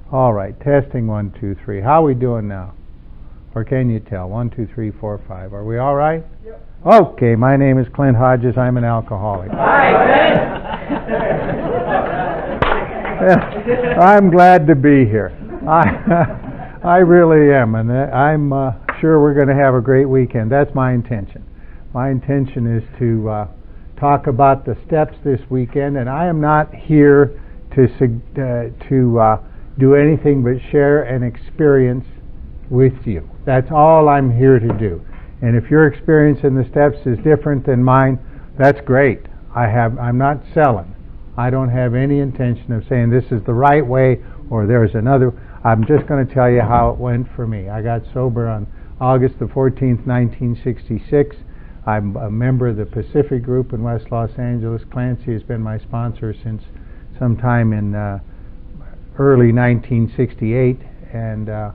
All right, testing 1, 2, 3. How are we doing now? Or can you tell? 1, 2, 3, 4, 5. Are we all right? Yep. Okay, my name is Clint Hodges. I'm an alcoholic. Hi, Clint. I'm glad to be here. I really am, and I'm sure we're going to have a great weekend. That's my intention. My intention is to talk about the steps this weekend, and I am not here to do anything but share an experience with you. That's all I'm here to do. And if your experience in the steps is different than mine, that's great. I'm not selling. I don't have any intention of saying this is the right way or there's another. I'm just going to tell you how it went for me. I got sober on August the 14th, 1966. I'm a member of the Pacific Group in West Los Angeles. Clancy has been my sponsor since sometime in early 1968, and I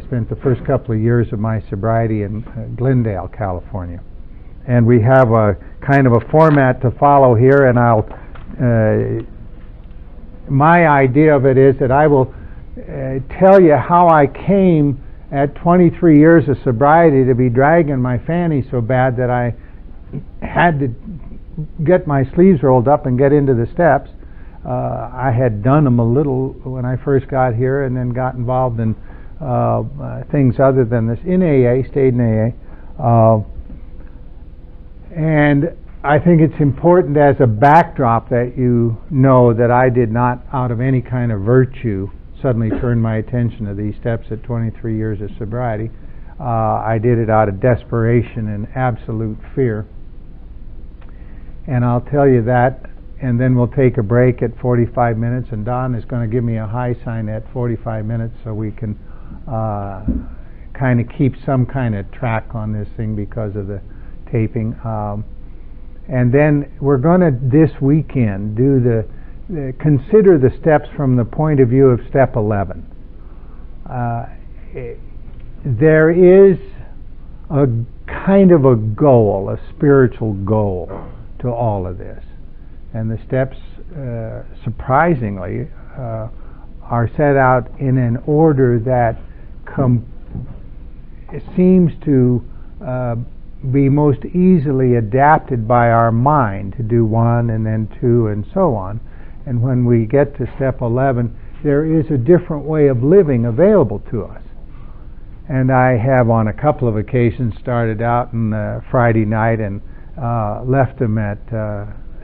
spent the first couple of years of my sobriety in Glendale, California. And we have a kind of a format to follow here, and my idea of it is that I will tell you how I came at 23 years of sobriety to be dragging my fanny so bad that I had to get my sleeves rolled up and get into the steps. I had done them a little when I first got here, and then got involved in things other than this in AA, stayed in AA. And I think it's important as a backdrop that you know that I did not, out of any kind of virtue, suddenly turn my attention to these steps at 23 years of sobriety. I did it out of desperation and absolute fear. And I'll tell you that, and then we'll take a break at 45 minutes, and Don is going to give me a high sign at 45 minutes so we can kind of keep some kind of track on this thing because of the taping. And then we're going to, this weekend, do consider the steps from the point of view of step 11. There is a kind of a goal, a spiritual goal to all of this. And the steps, surprisingly, are set out in an order that seems to be most easily adapted by our mind to do 1 and then 2 and so on. And when we get to step 11, there is a different way of living available to us. And I have on a couple of occasions started out on Friday night and left them at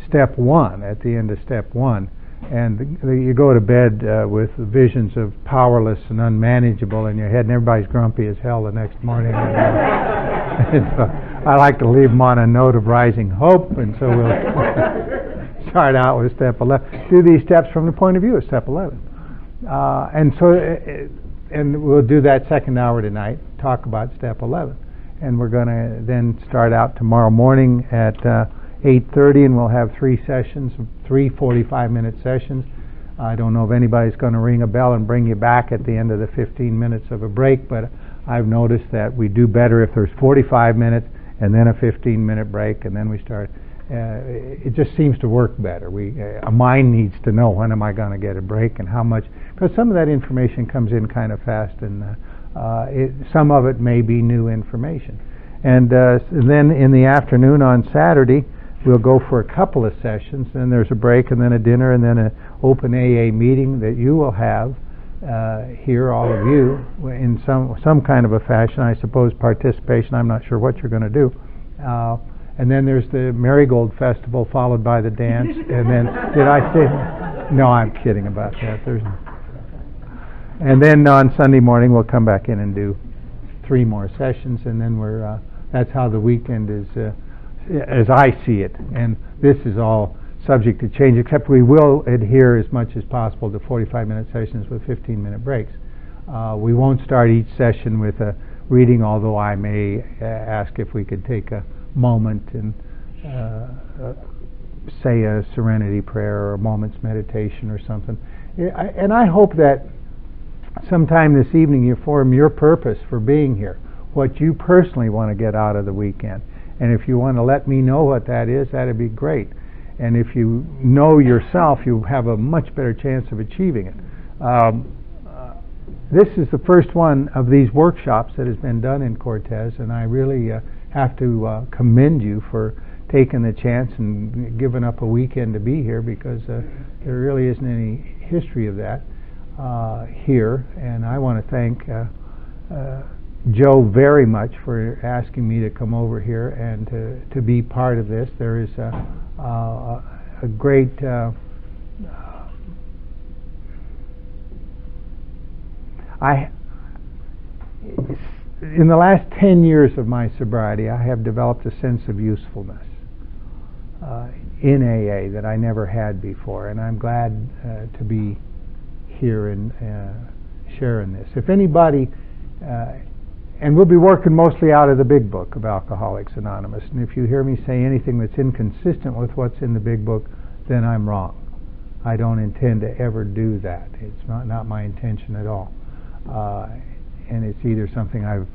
step 1, at the end of step 1. And you go to bed with visions of powerless and unmanageable in your head, and everybody's grumpy as hell the next morning. I like to leave them on a note of rising hope, and so we'll start out with step 11. Do these steps from the point of view of step 11. And we'll do that second hour tonight, talk about step 11. And we're going to then start out tomorrow morning at 8:30, and we'll have 3 sessions, 3 45-minute sessions. I don't know if anybody's going to ring a bell and bring you back at the end of the 15 minutes of a break, but I've noticed that we do better if there's 45 minutes and then a 15-minute break, and then we start. It just seems to work better. A mind needs to know when am I going to get a break and how much, because some of that information comes in kind of fast, and some of it may be new information. And then in the afternoon on Saturday, we'll go for a couple of sessions, then there's a break, and then a dinner, and then an open AA meeting that you will have here, all of you, in some kind of a fashion. I suppose participation, I'm not sure what you're going to do. And then there's the Marigold Festival, followed by the dance, and then, did I say? No, I'm kidding about that. And then on Sunday morning, we'll come back in and do 3 more sessions, and then that's how the weekend is, as I see it. And this is all subject to change, except we will adhere as much as possible to 45-minute sessions with 15-minute breaks. We won't start each session with a reading, although I may ask if we could take a moment and say a serenity prayer or a moment's meditation or something. And I hope that sometime this evening you form your purpose for being here, what you personally want to get out of the weekend. And if you want to let me know what that is, that'd be great. And if you know yourself, you have a much better chance of achieving it. this is the first one of these workshops that has been done in Cortez, and I really have to commend you for taking the chance and giving up a weekend to be here, because there really isn't any history of that here. And I want to thank Joe very much for asking me to come over here and to be part of this. There is a great in the last 10 years of my sobriety, I have developed a sense of usefulness in AA that I never had before, and I'm glad to be here and sharing this. If anybody, and we'll be working mostly out of the big book of Alcoholics Anonymous, and if you hear me say anything that's inconsistent with what's in the big book, then I'm wrong. I don't intend to ever do that. It's not my intention at all. And it's either something I've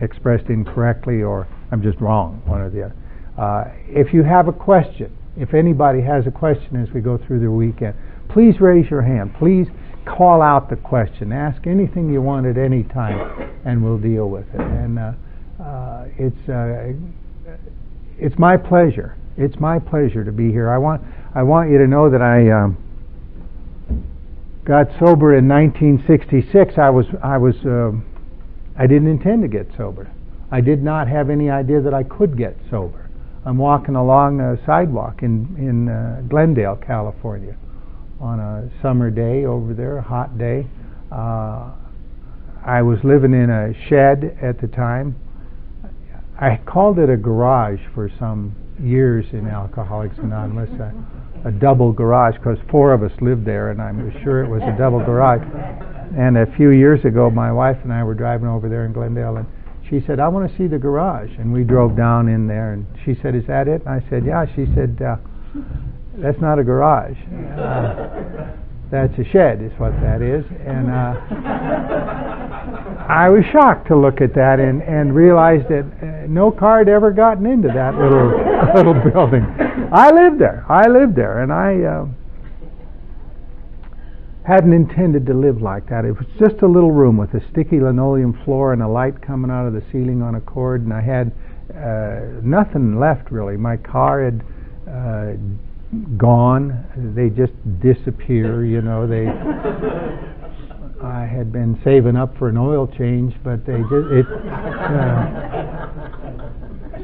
expressed incorrectly or I'm just wrong, one or the other. If you have a question, if anybody has a question as we go through the weekend, please raise your hand. Please call out the question. Ask anything you want at any time, and we'll deal with it. And it's my pleasure. It's my pleasure to be here. I want you to know that I got sober in 1966. I didn't intend to get sober. I did not have any idea that I could get sober. I'm walking along a sidewalk in Glendale, California, on a summer day over there, a hot day. I was living in a shed at the time. I called it a garage for some years in Alcoholics Anonymous, a double garage, because 4 of us lived there, and I'm sure it was a double garage. And a few years ago, my wife and I were driving over there in Glendale, and she said, "I want to see the garage." And we drove down in there, and she said, "Is that it?" And I said, "Yeah." She said, "That's not a garage. That's a shed is what that is." And I was shocked to look at that and realize that no car had ever gotten into that little building. I lived there, and I hadn't intended to live like that. It was just a little room with a sticky linoleum floor and a light coming out of the ceiling on a cord, and I had nothing left really. My car had gone. They just disappear, you know. I had been saving up for an oil change, but they just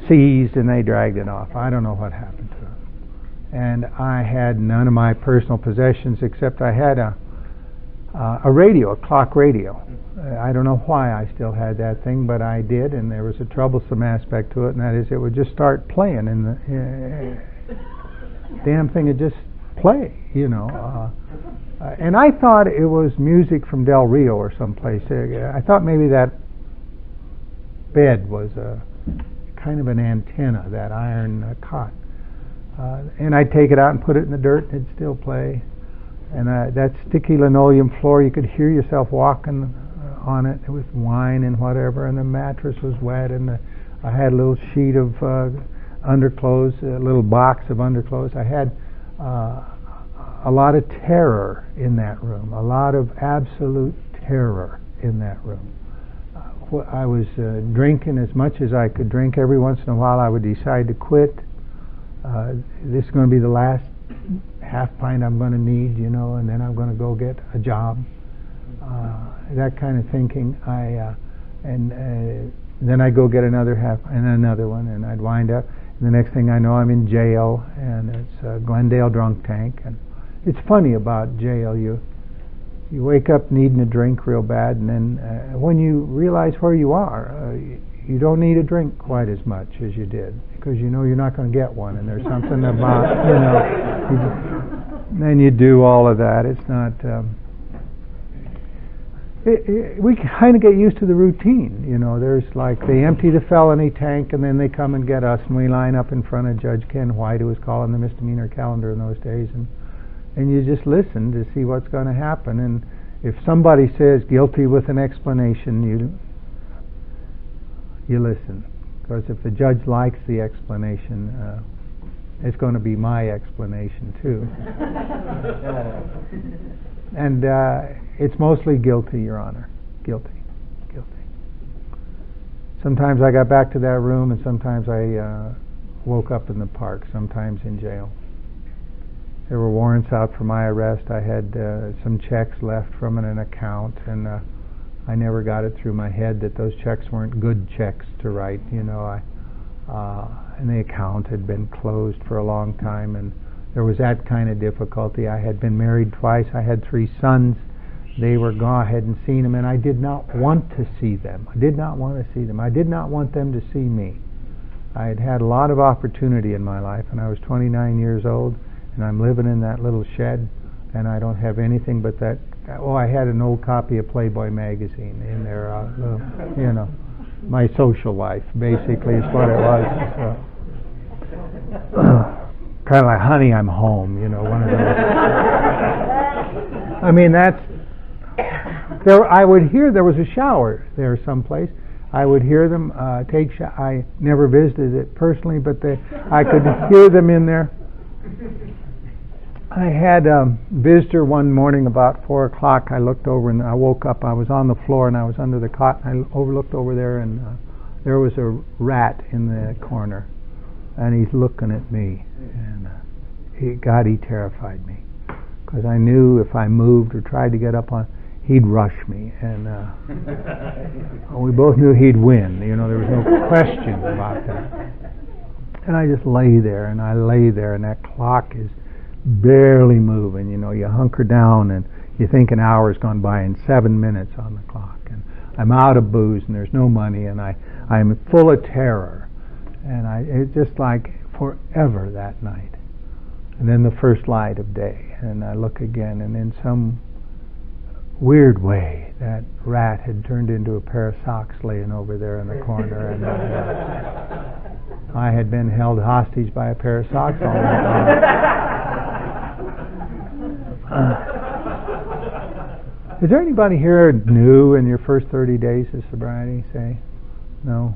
seized and they dragged it off. I don't know what happened to it. And I had none of my personal possessions, except I had a radio, a clock radio. I don't know why I still had that thing, but I did, and there was a troublesome aspect to it, and that is it would just start playing, and the damn thing would just play, you know. And I thought it was music from Del Rio or someplace. I thought maybe that bed was a kind of an antenna, that iron cot. And I'd take it out and put it in the dirt, and it'd still play. And that sticky linoleum floor, you could hear yourself walking on it with wine and whatever, and the mattress was wet, and I had a little sheet of underclothes, a little box of underclothes. I had a lot of terror in that room, a lot of absolute terror in that room. I was drinking as much as I could drink. Every once in a while I would decide to quit. This is going to be the last half pint I'm going to need, you know, and then I'm going to go get a job. That kind of thinking. Then I'd go get another half and another one, and I'd wind up. And the next thing I know, I'm in jail, and it's a Glendale drunk tank. And it's funny about jail. You wake up needing a drink real bad, and then when you realize where you are, you don't need a drink quite as much as you did, because you know you're not going to get one, and there's something about, you know, then you do all of that. It's not, we kind of get used to the routine, you know. There's like, they empty the felony tank, and then they come and get us, and we line up in front of Judge Ken White, who was calling the misdemeanor calendar in those days, and you just listen to see what's going to happen. And if somebody says guilty with an explanation, you listen, because if the judge likes the explanation, it's going to be my explanation too. And it's mostly guilty, Your Honor. Guilty. Sometimes I got back to that room, and sometimes I woke up in the park, sometimes in jail. There were warrants out for my arrest. I had some checks left from an account, and I never got it through my head that those checks weren't good checks to write. And the account had been closed for a long time, and there was that kind of difficulty. I had been married twice. I had 3 sons. They were gone. I hadn't seen them, and I did not want to see them. I did not want to see them. I did not want them to see me. I had had a lot of opportunity in my life, and I was 29 years old, and I'm living in that little shed, and I don't have anything but that. Oh, I had an old copy of Playboy magazine in there. My social life, basically, is what it was. Kind of like, honey, I'm home, one of those. I mean, that's... I would hear there was a shower there someplace. I would hear them take shower. I never visited it personally, but I could hear them in there. I had a visitor one morning about 4 o'clock. I looked over and I woke up. I was on the floor and I was under the cot. I looked over there, and there was a rat in the corner, and he's looking at me. And he terrified me, because I knew if I moved or tried to get up on, he'd rush me, and we both knew he'd win. There was no question about that. And I just lay there, and that clock is barely moving. You hunker down, and you think an hour's gone by, and 7 minutes on the clock, and I'm out of booze, and there's no money, and I'm full of terror, and it's just like forever that night. And then the first light of day, and I look again, and in some weird way, that rat had turned into a pair of socks laying over there in the corner, and I had been held hostage by a pair of socks all night long. Is there anybody here new in your first 30 days of sobriety? Say, no.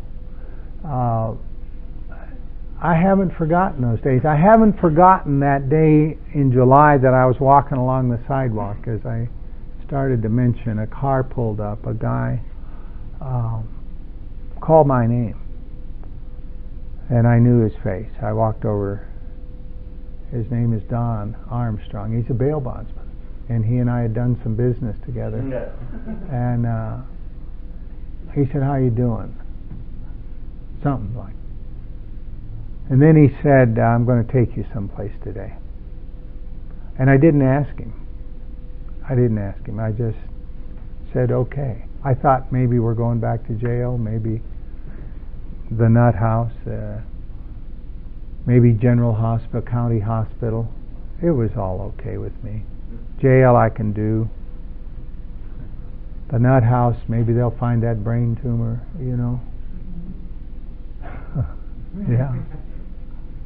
I haven't forgotten those days. I haven't forgotten that day in July that I was walking along the sidewalk. As I started to mention, a car pulled up. A guy called my name, and I knew his face. I walked over. His name is Don Armstrong. He's a bail bondsman, and he and I had done some business together. No. And he said, "How you doing?" Something like. And then he said, "I'm going to take you someplace today." And I didn't ask him. I just said, okay. I thought maybe we're going back to jail, maybe the nut house, maybe general hospital, county hospital. It was all okay with me. Jail I can do. The nut house, maybe they'll find that brain tumor,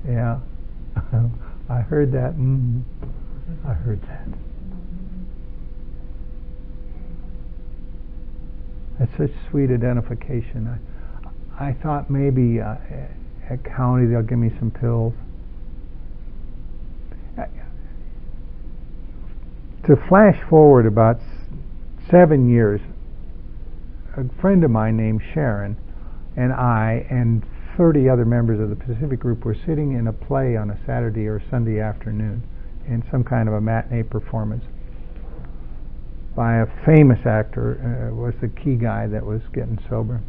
Yeah. I heard that. I heard that. That's such sweet identification. I thought maybe at county they'll give me some pills. To flash forward about 7 years, a friend of mine named Sharon and I and 30 other members of the Pacific Group were sitting in a play on a Saturday or Sunday afternoon in some kind of a matinee performance by a famous actor, was the key guy that was getting sober.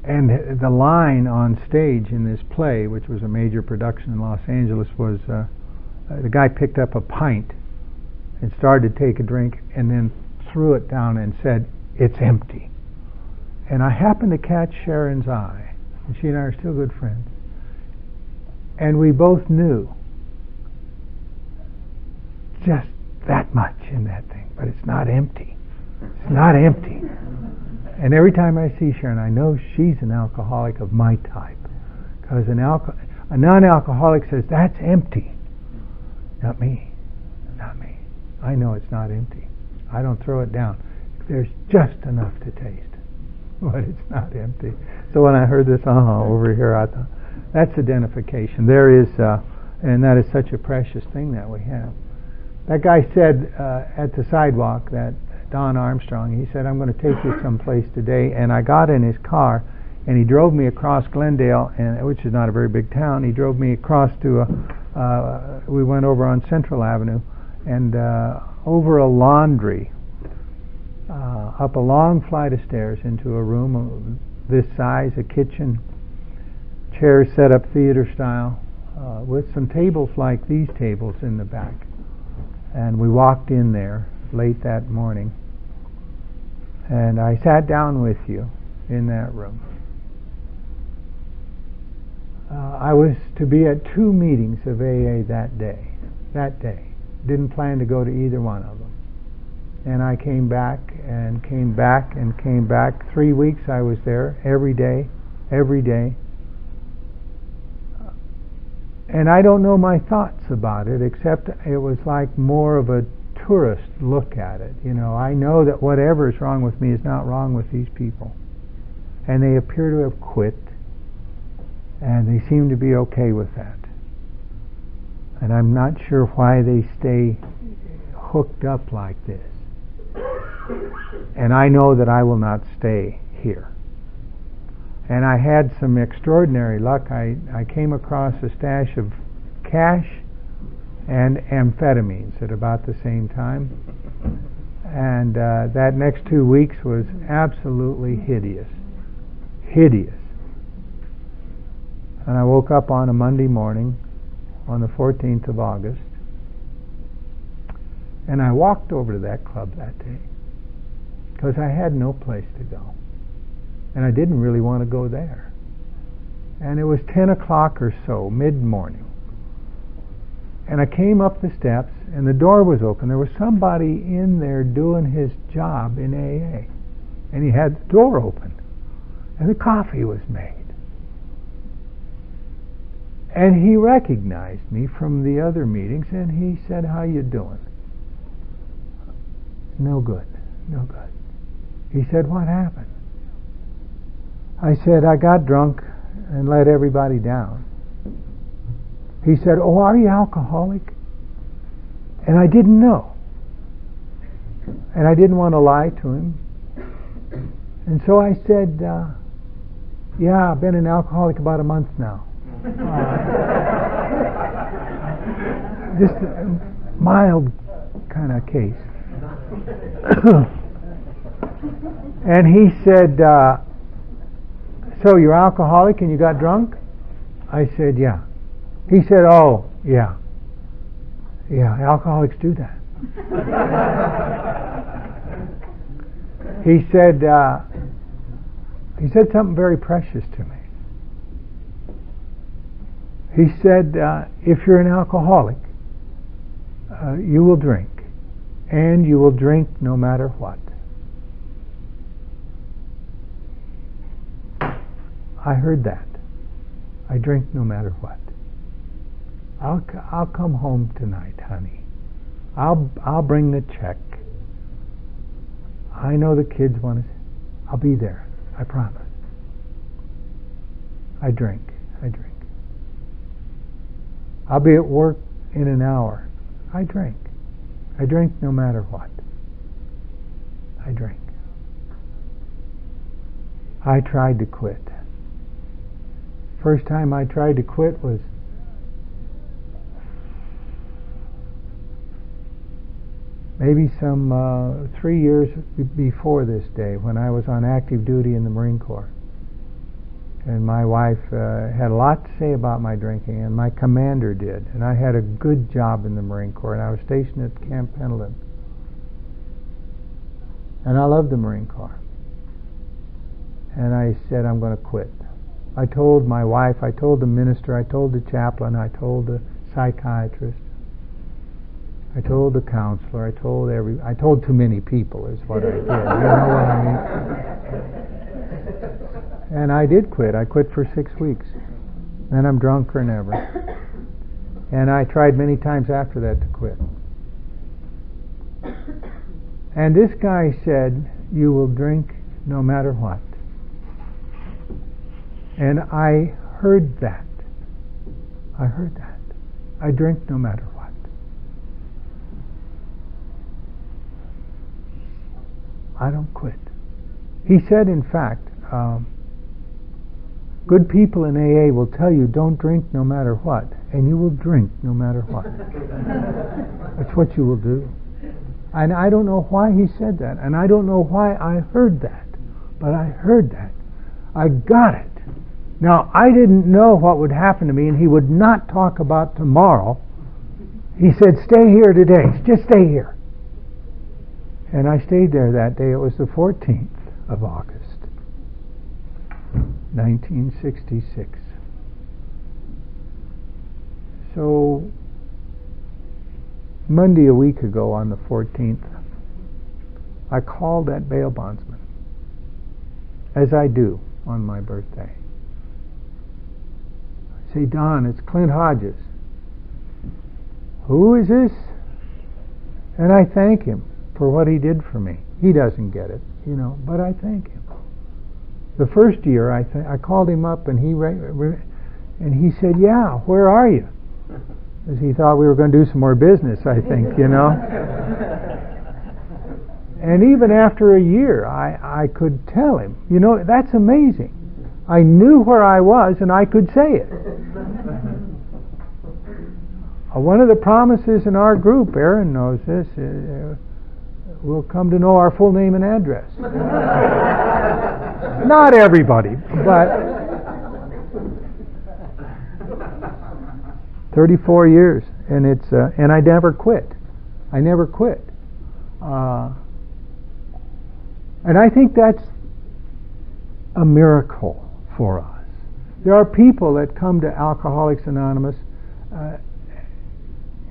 And the line on stage in this play, which was a major production in Los Angeles, was the guy picked up a pint and started to take a drink and then threw it down and said, "It's empty." And I happened to catch Sharon's eye, and she and I are still good friends. And we both knew just that much in that thing, but it's not empty. It's not empty. And every time I see Sharon, I know she's an alcoholic of my type, because a non-alcoholic says, "That's empty." Not me. Not me. I know it's not empty. I don't throw it down. There's just enough to taste. But it's not empty. So when I heard this over here, I thought, that's identification. There is, and that is such a precious thing that we have. That guy said at the sidewalk, that Don Armstrong, he said, I'm going to take you someplace today. And I got in his car, and he drove me across Glendale, which is not a very big town. He drove me across to we went over on Central Avenue, and over a laundry, up a long flight of stairs into a room this size, a kitchen, chairs set up theater style, with some tables like these tables in the back. And we walked in there late that morning, and I sat down with you in that room. I was to be at 2 meetings of AA that day. Didn't plan to go to either one of them. And I came back and came back and came back. 3 weeks I was there every day. And I don't know my thoughts about it, except it was like more of a tourist look at it. You know, I know that whatever is wrong with me is not wrong with these people. And they appear to have quit, and they seem to be okay with that. And I'm not sure why they stay hooked up like this. And I know that I will not stay here. And I had some extraordinary luck. I came across a stash of cash and amphetamines at about the same time. And that next 2 weeks was absolutely hideous. And I woke up on a Monday morning on the 14th of August, and I walked over to that club that day because I had no place to go. And I didn't really want to go there. And it was 10 o'clock or so, mid-morning. And I came up the steps, and the door was open. There was somebody in there doing his job in AA. And he had the door open. And the coffee was made. And he recognized me from the other meetings, and he said, "How you doing?" No good. He said, "What happened?" I said, "I got drunk and let everybody down." He said, "Oh, are you alcoholic?" And I didn't know. And I didn't want to lie to him. And so I said, "Yeah, I've been an alcoholic about a month now." Just a mild kind of case. And he said, "So you're alcoholic and you got drunk?" I said, "Yeah." He said, "Oh, yeah, alcoholics do that." He said something very precious to me. He said, "If you're an alcoholic, you will drink, and you will drink no matter what." I heard that. I drink no matter what. I'll come home tonight, honey. I'll bring the check. I know the kids want to. I'll be there. I promise. I drink. I'll be at work in an hour. I drink. I drink no matter what. I drink. I tried to quit. First time I tried to quit was maybe some 3 years before this day, when I was on active duty in the Marine Corps. And my wife had a lot to say about my drinking, and my commander did. And I had a good job in the Marine Corps, and I was stationed at Camp Pendleton. And I loved the Marine Corps. And I said, "I'm going to quit." I told my wife, I told the minister, I told the chaplain, I told the psychiatrist, I told the counselor, I told too many people is what I did. You know what I mean? And I did quit. I quit for 6 weeks. Then I'm drunker than ever. And I tried many times after that to quit. And this guy said, "You will drink no matter what." And I heard that. I drink no matter what. I don't quit. He said, in fact, good people in AA will tell you don't drink no matter what, and you will drink no matter what. That's what you will do. And I don't know why he said that, and I don't know why I heard that, but I heard that. I got it. Now, I didn't know what would happen to me, and he would not talk about tomorrow. He said, stay here today. Just stay here. And I stayed there that day. It was the 14th of August, 1966. So, Monday a week ago on the 14th, I called that bail bondsman, as I do on my birthday. I say, Don, it's Clint Hodges. Who is this? And I thank him for what he did for me. He doesn't get it, but I thank him. The first year, I called him up, and he said, yeah, where are you? Because he thought we were going to do some more business, I think, And even after a year, I could tell him, that's amazing. I knew where I was, and I could say it. One of the promises in our group, Aaron knows this, we'll come to know our full name and address. Not everybody, but 34 years, and and I never quit. I never quit. And I think that's a miracle for us. There are people that come to Alcoholics Anonymous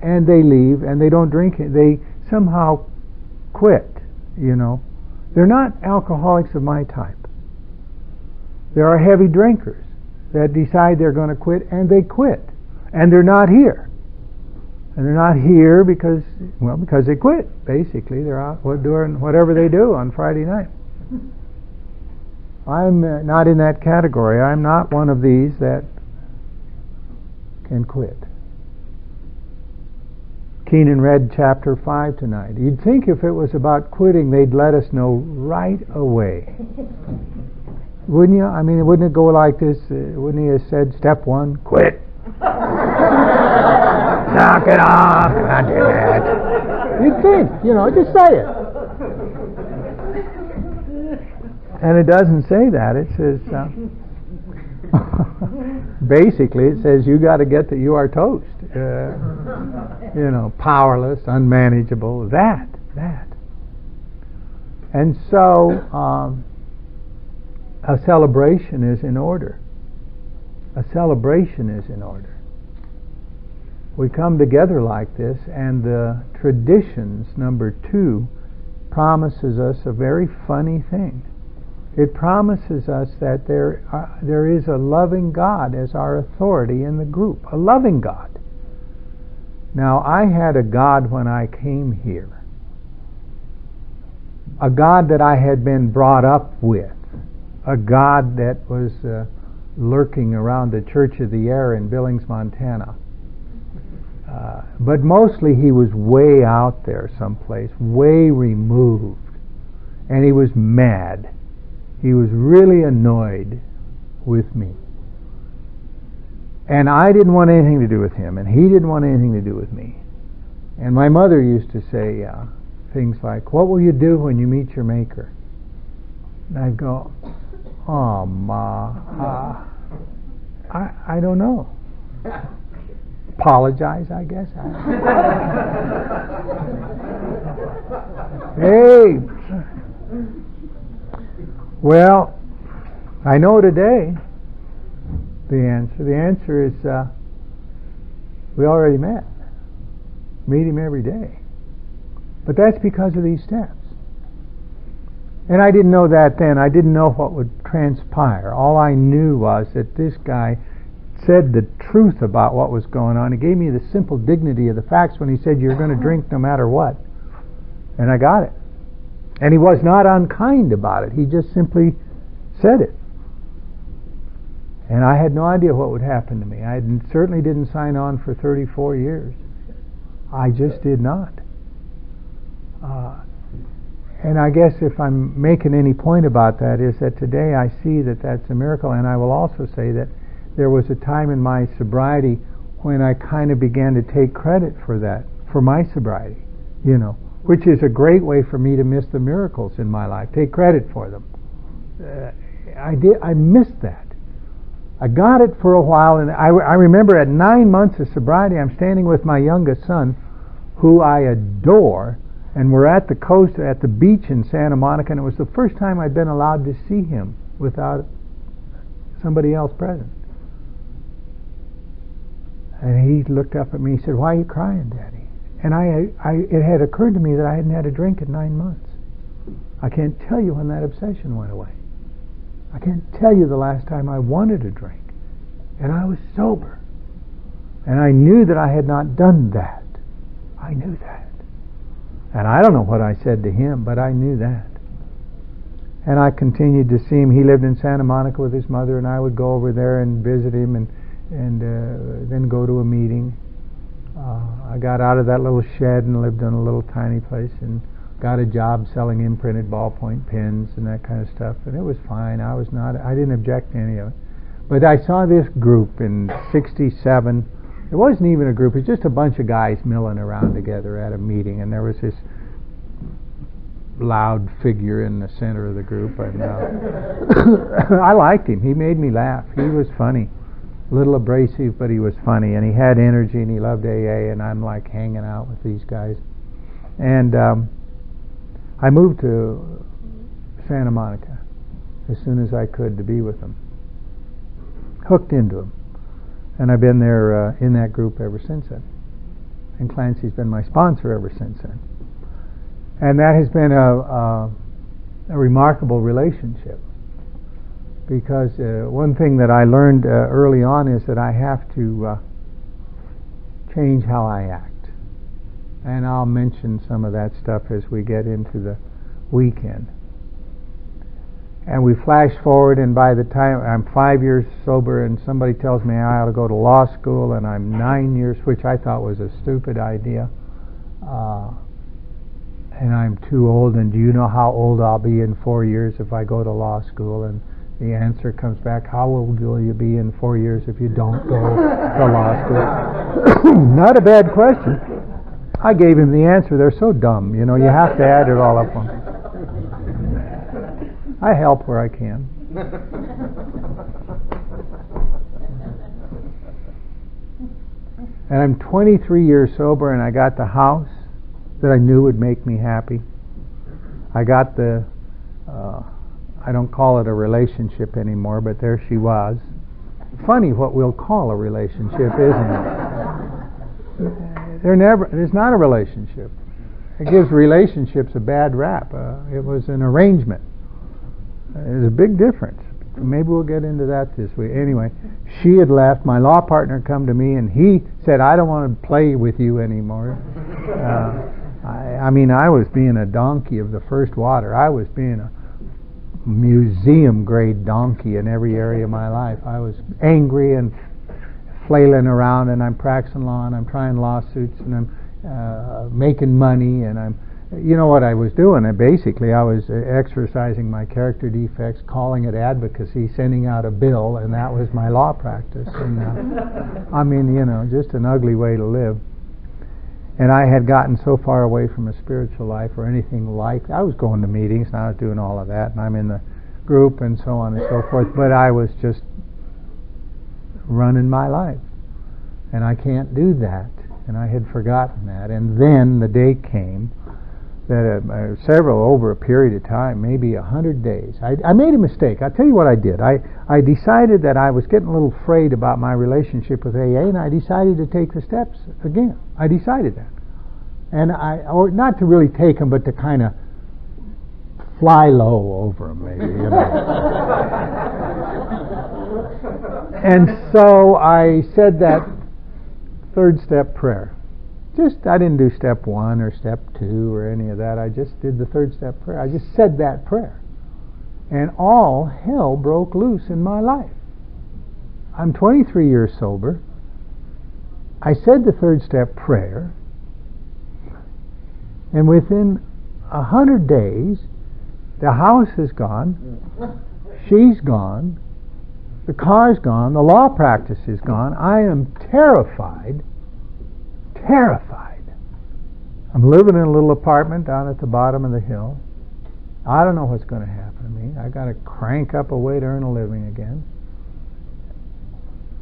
and they leave and they don't drink it. They somehow quit, They're not alcoholics of my type. There are heavy drinkers that decide they're going to quit, and they quit. And they're not here. And they're not here because they quit, basically. They're out doing whatever they do on Friday night. I'm not in that category. I'm not one of these that can quit. Keenan read chapter 5 tonight. You'd think if it was about quitting, they'd let us know right away. Wouldn't you? I mean, wouldn't it go like this? Wouldn't he have said, step 1, quit? Knock it off, not do that. You'd think, just say it. And it doesn't say that. It says, basically, it says you got to get that you are toast. Powerless, unmanageable, that. And so, a celebration is in order. A celebration is in order. We come together like this, and the traditions, number 2, promises us a very funny thing. It promises us that there is a loving God as our authority in the group, a loving God. Now, I had a God when I came here, a God that I had been brought up with, a God that was lurking around the Church of the Air in Billings, Montana. But mostly he was way out there someplace, way removed. And he was mad. He was really annoyed with me. And I didn't want anything to do with him, and he didn't want anything to do with me. And my mother used to say things like, what will you do when you meet your Maker? And I'd go, oh, Ma, I don't know. Apologize, I guess. Hey, well, I know today the answer. The answer is we already met. Meet him every day. But that's because of these steps. And I didn't know that then. I didn't know what would transpire. All I knew was that this guy said the truth about what was going on. He gave me the simple dignity of the facts when he said you're going to drink no matter what. And I got it. And he was not unkind about it. He just simply said it. And I had no idea what would happen to me. I certainly didn't sign on for 34 years. I just did not. And I guess if I'm making any point about that is that today I see that that's a miracle, and I will also say that there was a time in my sobriety when I kind of began to take credit for that, for my sobriety, which is a great way for me to miss the miracles in my life, take credit for them. I missed that. I got it for a while, and I remember at 9 months of sobriety, I'm standing with my youngest son, who I adore, and we're at the coast, at the beach in Santa Monica, and it was the first time I'd been allowed to see him without somebody else present. And he looked up at me, he said, "Why are you crying, Daddy?" And it had occurred to me that I hadn't had a drink in 9 months. I can't tell you when that obsession went away. I can't tell you the last time I wanted a drink. And I was sober. And I knew that I had not done that. I knew that. And I don't know what I said to him, but I knew that. And I continued to see him. He lived in Santa Monica with his mother, and I would go over there and visit him and then go to a meeting. I got out of that little shed and lived in a little tiny place and got a job selling imprinted ballpoint pens and that kind of stuff, and it was fine. I didn't object to any of it. But I saw this group in '67. It wasn't even a group, it was just a bunch of guys milling around together at a meeting, and there was this loud figure in the center of the group, and I liked him. He made me laugh. He was funny. A little abrasive, but he was funny, and he had energy, and he loved AA, and I'm like hanging out with these guys. And I moved to Santa Monica as soon as I could to be with them. Hooked into them. And I've been there in that group ever since then. And Clancy's been my sponsor ever since then. And that has been a remarkable relationship. Because one thing that I learned early on is that I have to change how I act. And I'll mention some of that stuff as we get into the weekend. And we flash forward, and by the time I'm 5 years sober and somebody tells me I ought to go to law school, and I'm 9 years, which I thought was a stupid idea, and I'm too old, and do you know how old I'll be in 4 years if I go to law school? And the answer comes back, how old will you be in 4 years if you don't go to law school? Not a bad question. I gave him the answer. They're so dumb, you have to add it all up on. I help where I can. And I'm 23 years sober, and I got the house that I knew would make me happy. I got the, I don't call it a relationship anymore, but there she was. Funny what we'll call a relationship, isn't it? There's not a relationship. It gives relationships a bad rap. It was an arrangement. There's a big difference. Maybe we'll get into that this week. Anyway, she had left. My law partner come to me, and he said, "I don't want to play with you anymore." I was being a donkey of the first water. I was being a museum-grade donkey in every area of my life. I was angry and flailing around, and I'm practicing law, and I'm trying lawsuits, and I'm making money, and I'm... You know what I was doing? I was exercising my character defects, calling it advocacy, sending out a bill, and that was my law practice. And, just an ugly way to live. And I had gotten so far away from a spiritual life or anything like... I was going to meetings, and I was doing all of that, and I'm in the group and so on and so forth, but I was just running my life. And I can't do that. And I had forgotten that. And then the day came that over a period of time, maybe 100 days, I made a mistake. I'll tell you what I did. I decided that I was getting a little afraid about my relationship with AA, and I decided to take the steps again. I decided that. And or not to really take them, but to kind of fly low over them, maybe. And so I said that third step prayer. I didn't do step 1 or step 2 or any of that. I just did the third step prayer. I just said that prayer. And all hell broke loose in my life. I'm 23 years sober. I said the third step prayer. And within 100 days, the house is gone, she's gone, the car's gone, the law practice is gone. I am terrified. I'm living in a little apartment down at the bottom of the hill. I don't know what's going to happen to me. I got to crank up a way to earn a living again.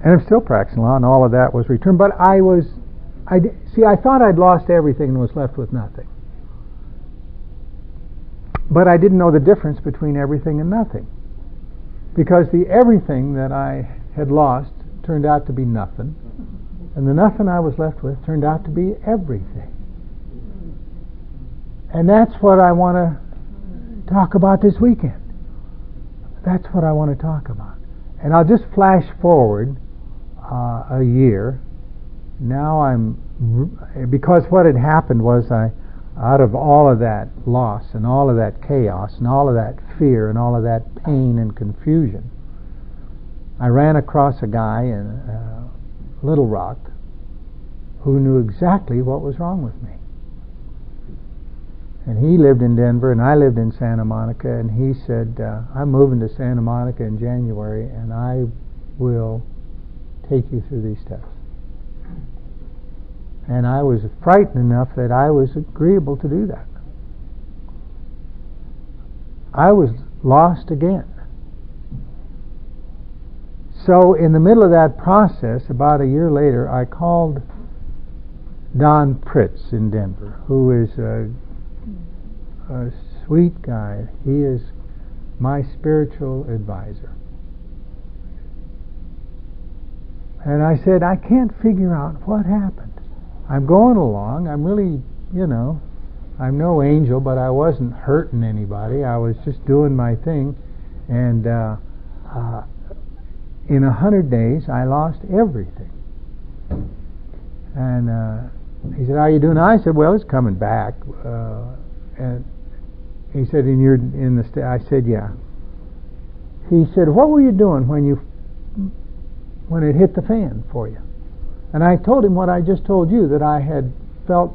And I'm still practicing law, and all of that was returned. But I thought I'd lost everything and was left with nothing. But I didn't know the difference between everything and nothing. Because the everything that I had lost turned out to be nothing, and the nothing I was left with turned out to be everything. And that's what I want to talk about this weekend. That's what I want to talk about. And I'll just flash forward a year. Now because what had happened was out of all of that loss and all of that chaos and all of that fear and all of that pain and confusion, I ran across a guy in Little Rock who knew exactly what was wrong with me. And he lived in Denver and I lived in Santa Monica, and he said, I'm moving to Santa Monica in January and I will take you through these steps. And I was frightened enough that I was agreeable to do that. I was lost again. So in the middle of that process, about a year later, I called Don Pritz in Denver, who is a sweet guy. He is my spiritual advisor. And I said, I can't figure out what happened. I'm going along. I'm really, I'm no angel, but I wasn't hurting anybody. I was just doing my thing. And in 100 days, I lost everything. And he said, how are you doing? I said, well, it's coming back. And he said, and you're in the state? I said, yeah. He said, what were you doing when it hit the fan for you? And I told him what I just told you, that I had felt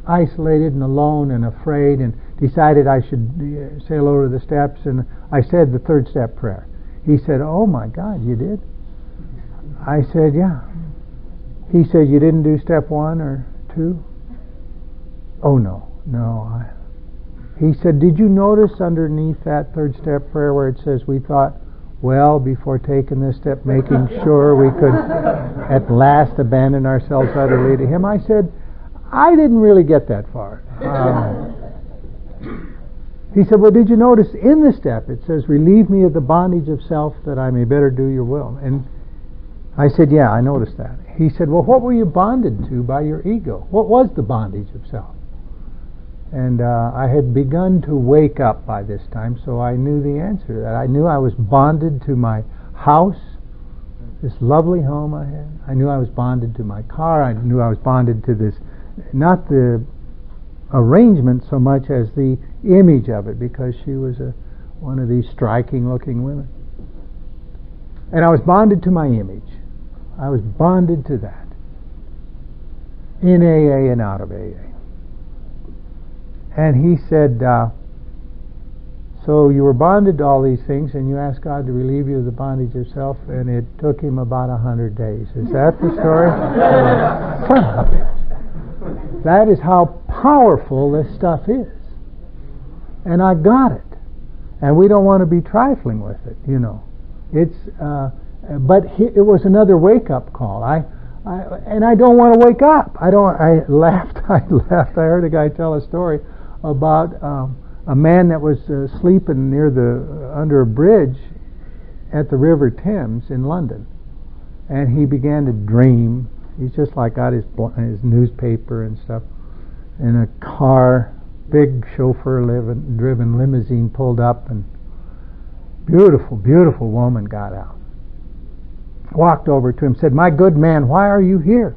isolated and alone and afraid and decided I should sail over the steps, and I said the third step prayer. He said, oh my God, you did? I said, yeah. He said, you didn't do step 1 or 2? Oh no. He said, did you notice underneath that third step prayer where it says we thought, well, before taking this step, making sure we could at last abandon ourselves utterly to Him? I said, I didn't really get that far. He said, well, did you notice in the step it says, relieve me of the bondage of self that I may better do your will? And I said, yeah, I noticed that. He said, well, what were you bonded to by your ego? What was the bondage of self? And I had begun to wake up by this time, so I knew the answer to that. I knew I was bonded to my house, this lovely home I had. I knew I was bonded to my car. I knew I was bonded to this, not the arrangement so much as the image of it, because she was one of these striking looking women. And I was bonded to my image. I was bonded to that. In AA and out of AA. And he said, so you were bonded to all these things and you asked God to relieve you of the bondage of self, and it took Him about 100 days. Is that the story? Son of a bitch. That is how powerful this stuff is. And I got it. And we don't want to be trifling with it, It's, but it was another wake-up call. And I don't want to wake up. I laughed. I heard a guy tell a story about a man that was sleeping under a bridge at the River Thames in London, and he began to dream. He's just like got his newspaper and stuff in a car, big chauffeur-driven limousine pulled up, and beautiful woman got out, walked over to him, said, my good man, why are you here?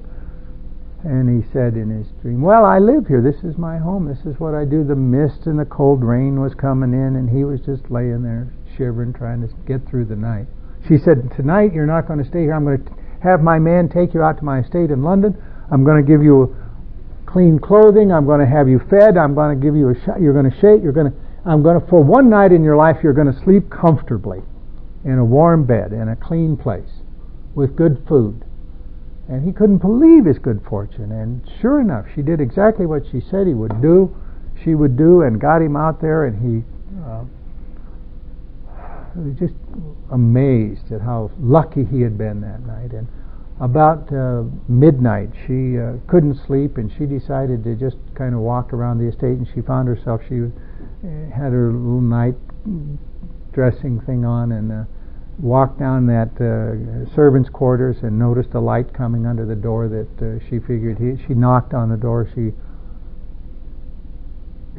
And he said in his dream, well, I live here. This is my home. This is what I do. The mist and the cold rain was coming in, and he was just laying there shivering, trying to get through the night. She said, tonight you're not going to stay here. I'm going to have my man take you out to my estate in London. I'm going to give you clean clothing. I'm going to have you fed. I'm going to give you a shot. You're going to shake. For one night in your life, you're going to sleep comfortably in a warm bed, in a clean place, with good food. And he couldn't believe his good fortune. And sure enough, she did exactly what she said she would do, and got him out there, and he was just amazed at how lucky he had been that night. And about midnight, she couldn't sleep, and she decided to just kind of walk around the estate, and she found herself, she had her little night dressing thing on, and walked down that servants' quarters and noticed a light coming under the door that she figured she knocked on the door.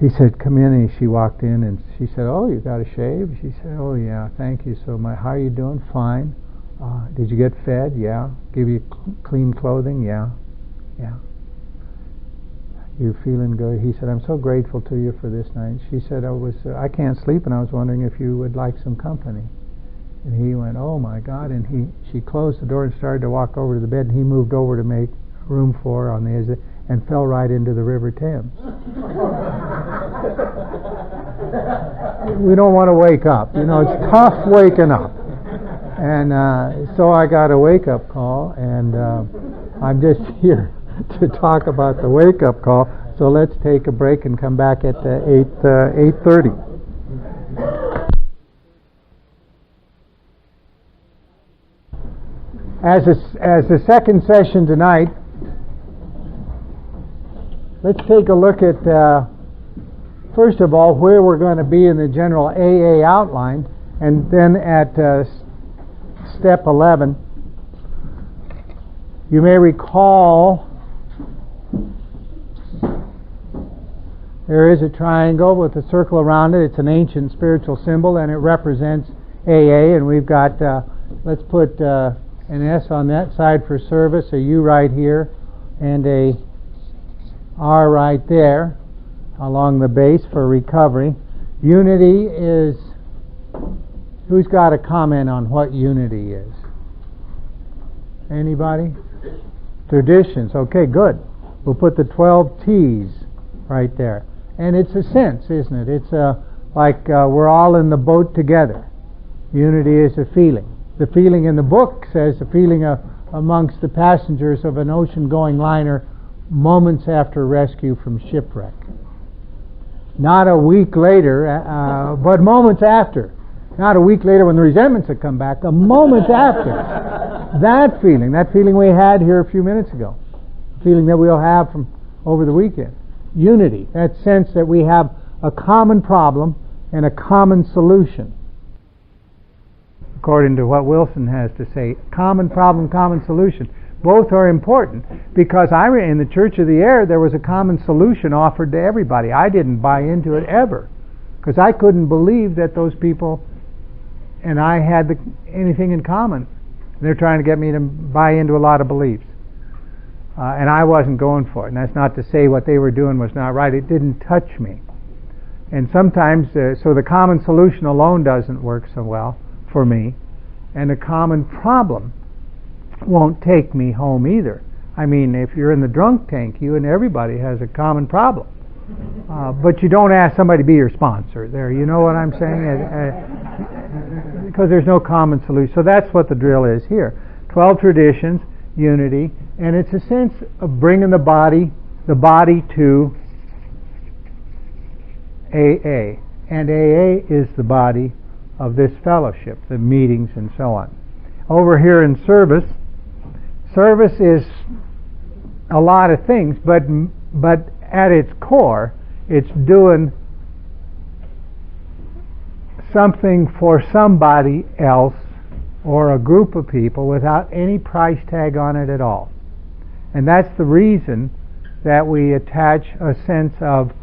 He said, "Come in," and she walked in, and she said, "Oh, you got a shave?" She said, "Oh yeah, thank you so much. How are you doing?" "Fine." "Did you get fed?" "Yeah." "Give you clean clothing?" "Yeah." "Yeah." "You feeling good?" He said, "I'm so grateful to you for this night." She said, I can't sleep, and I was wondering if you would like some company." And he went, "Oh my God," and she closed the door and started to walk over to the bed, and he moved over to make room for her on the edge and fell right into the River Thames. We don't want to wake up. It's tough waking up. And so I got a wake-up call, and I'm just here to talk about the wake-up call. So let's take a break and come back at 8:30. As the second session tonight, let's take a look at, first of all, where we're going to be in the general AA outline, and then at step 11. You may recall there is a triangle with a circle around it. It's an ancient spiritual symbol, and it represents AA, and we've got, let's put an S on that side for service, a U right here, and a R right there along the base for recovery. Unity is, who's got a comment on what unity is? Anybody? Traditions. Okay, good. We'll put the 12 T's right there. And it's a sense, isn't it? It's like we're all in the boat together. Unity is a feeling. The feeling in the book says the feeling amongst the passengers of an ocean-going liner moments after rescue from shipwreck. Not a week later, but moments after. Not a week later when the resentments had come back, a moment after. That feeling we had here a few minutes ago. The feeling that we'll have from over the weekend. Unity, that sense that we have a common problem and a common solution. According to what Wilson has to say, common problem, common solution. Both are important, because in the Church of the Air there was a common solution offered to everybody. I didn't buy into it ever, because I couldn't believe that those people and I had anything in common. They're trying to get me to buy into a lot of beliefs, and I wasn't going for it. And that's not to say what they were doing was not right. It didn't touch me. And sometimes, so the common solution alone doesn't work so well for me, and a common problem won't take me home either. I mean, if you're in the drunk tank, you and everybody has a common problem. But you don't ask somebody to be your sponsor there. You know what I'm saying? Because there's no common solution. So that's what the drill is here. 12 traditions, unity, and it's a sense of bringing the body to AA. And AA is the body of this fellowship, the meetings and so on. Over here in service is a lot of things, but at its core, it's doing something for somebody else or a group of people without any price tag on it at all. And that's the reason that we attach a sense of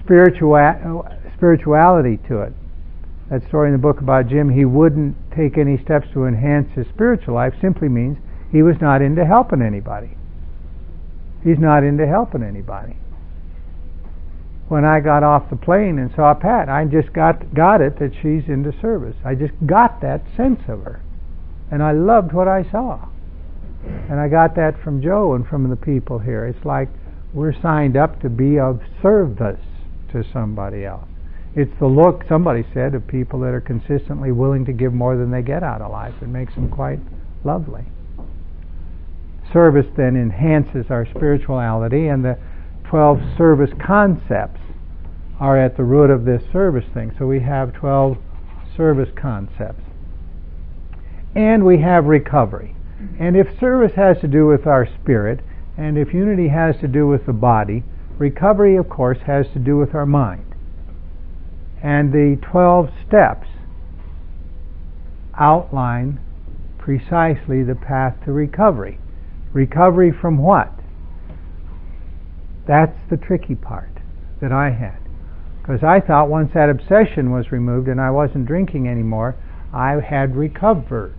spirituality to it. That story in the book about Jim, he wouldn't take any steps to enhance his spiritual life, simply means he was not into helping anybody. He's not into helping anybody. When I got off the plane and saw Pat, I just got it that she's into service. I just got that sense of her. And I loved what I saw. And I got that from Joe and from the people here. It's like We're signed up to be of service to somebody else. It's the look, somebody said, of people that are consistently willing to give more than they get out of life. It makes them quite lovely. Service then enhances our spirituality, and the 12 service concepts are at the root of this service thing. So we have 12 service concepts. And we have recovery. And if service has to do with our spirit, and if unity has to do with the body, recovery, of course, has to do with our mind. And the 12 steps outline precisely the path to recovery. Recovery from what? That's the tricky part that I had. Because I thought once that obsession was removed and I wasn't drinking anymore, I had recovered.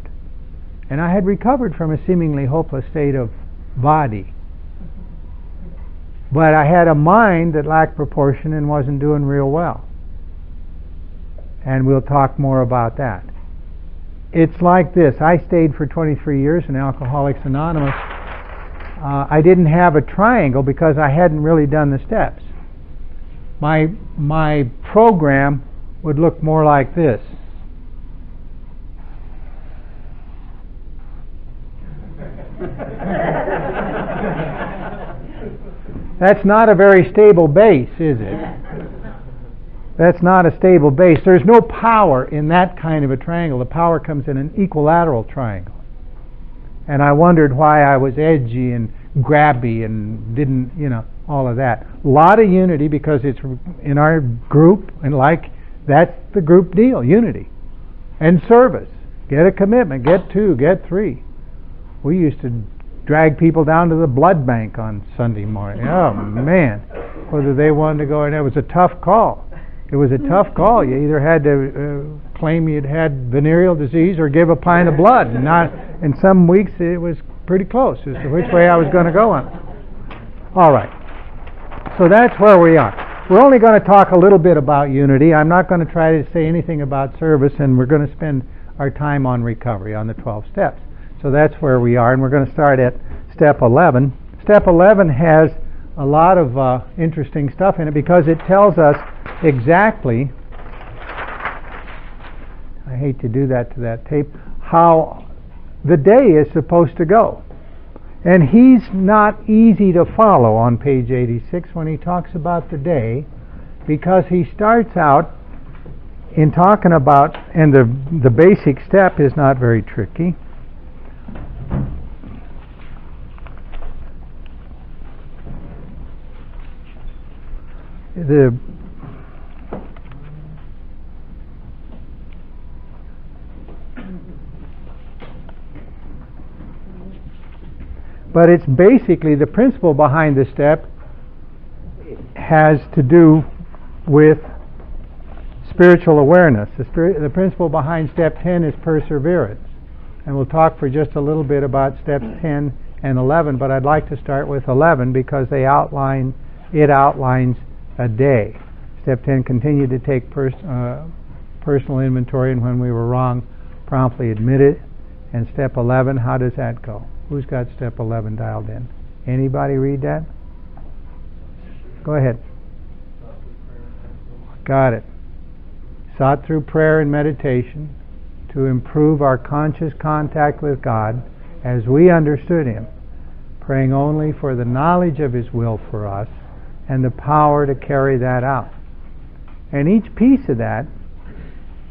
And I had recovered from a seemingly hopeless state of body. But I had a mind that lacked proportion and wasn't doing real well. And we'll talk more about that. It's like this. I stayed for 23 years in Alcoholics Anonymous. I didn't have a triangle because I hadn't really done the steps. My program would look more like this. That's not a very stable base, is it? That's not a stable base. There's no power in that kind of a triangle. The power comes in an equilateral triangle. And I wondered why I was edgy and grabby and didn't, all of that. A lot of unity because it's in our group, and that's the group deal, unity. And service. Get a commitment, get 2, get 3. We used to drag people down to the blood bank on Sunday morning. Oh, man. Whether they wanted to go, and it was a tough call. It was a tough call. You either had to claim you'd had venereal disease or give a pint of blood. And in some weeks it was pretty close as to which way I was going to go on. All right. So that's where we are. We're only going to talk a little bit about unity. I'm not going to try to say anything about service, and we're going to spend our time on recovery, on the 12 steps. So that's where we are, and we're going to start at step 11. Step 11 has a lot of interesting stuff in it because it tells us exactly, I hate to do that to that tape, how the day is supposed to go. And he's not easy to follow on page 86 when he talks about the day, because he starts out in talking about, and the basic step is not very tricky. But it's basically the principle behind the step has to do with spiritual awareness. The principle behind step 10 is perseverance. And we'll talk for just a little bit about steps 10 and 11, but I'd like to start with 11 because it outlines a day. Step 10, continue to take personal inventory, and when we were wrong, promptly admit it. And step 11, how does that go? Who's got step 11 dialed in? Anybody read that? Go ahead. Got it. Sought through prayer and meditation to improve our conscious contact with God as we understood Him, praying only for the knowledge of His will for us and the power to carry that out. And each piece of that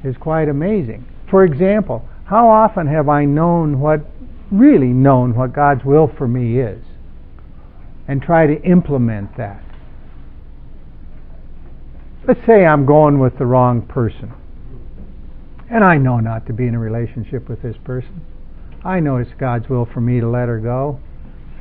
is quite amazing. For example, how often have I really known what God's will for me is, and try to implement that? Let's say I'm going with the wrong person, and I know not to be in a relationship with this person. I know it's God's will for me to let her go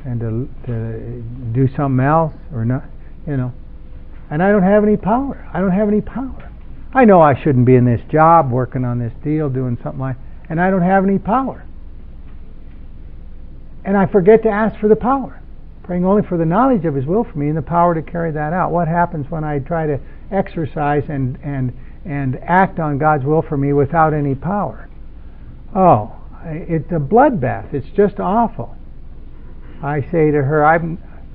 and to do something else, or not, and I don't have any power. I know I shouldn't be in this job, working on this deal, doing something and I don't have any power. And I forget to ask for the power, praying only for the knowledge of His will for me and the power to carry that out. What happens when I try to exercise and act on God's will for me without any power? Oh, it's a bloodbath. It's just awful. I say to her,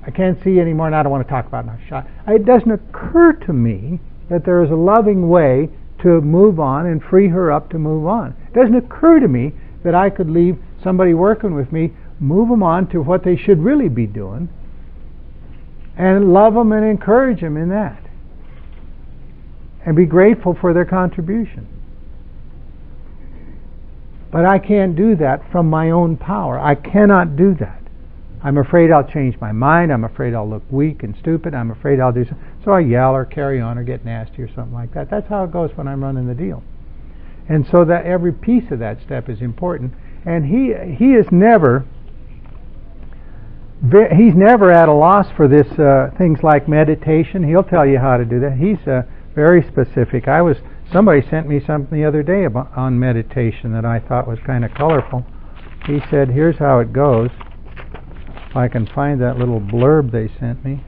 I can't see anymore and I don't want to talk about it. It doesn't occur to me that there is a loving way to move on and free her up to move on. It doesn't occur to me that I could leave somebody working with me, move them on to what they should really be doing, and love them and encourage them in that, and be grateful for their contribution. But I can't do that from my own power. I cannot do that. I'm afraid I'll change my mind. I'm afraid I'll look weak and stupid. I'm afraid I'll do something. So I yell or carry on or get nasty or something like that. That's how it goes when I'm running the deal. And so that every piece of that step is important. And he is never at a loss for this things like meditation. He'll tell you how to do that. He's very specific. Somebody sent me something the other day on meditation that I thought was kind of colorful. He said, here's how it goes. If I can find that little blurb they sent me.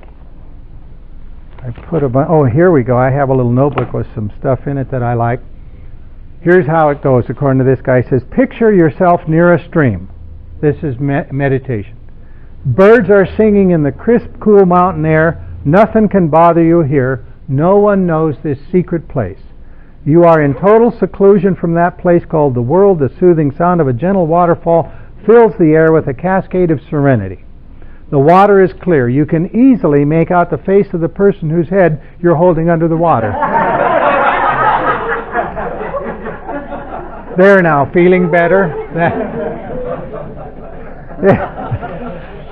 I put here we go. I have a little notebook with some stuff in it that I like. Here's how it goes, according to this guy. He says, picture yourself near a stream. This is meditation. Birds are singing in the crisp, cool mountain air. Nothing can bother you here. No one knows this secret place. You are in total seclusion from that place called the world. The soothing sound of a gentle waterfall fills the air with a cascade of serenity. The water is clear. You can easily make out the face of the person whose head you're holding under the water. There now, feeling better?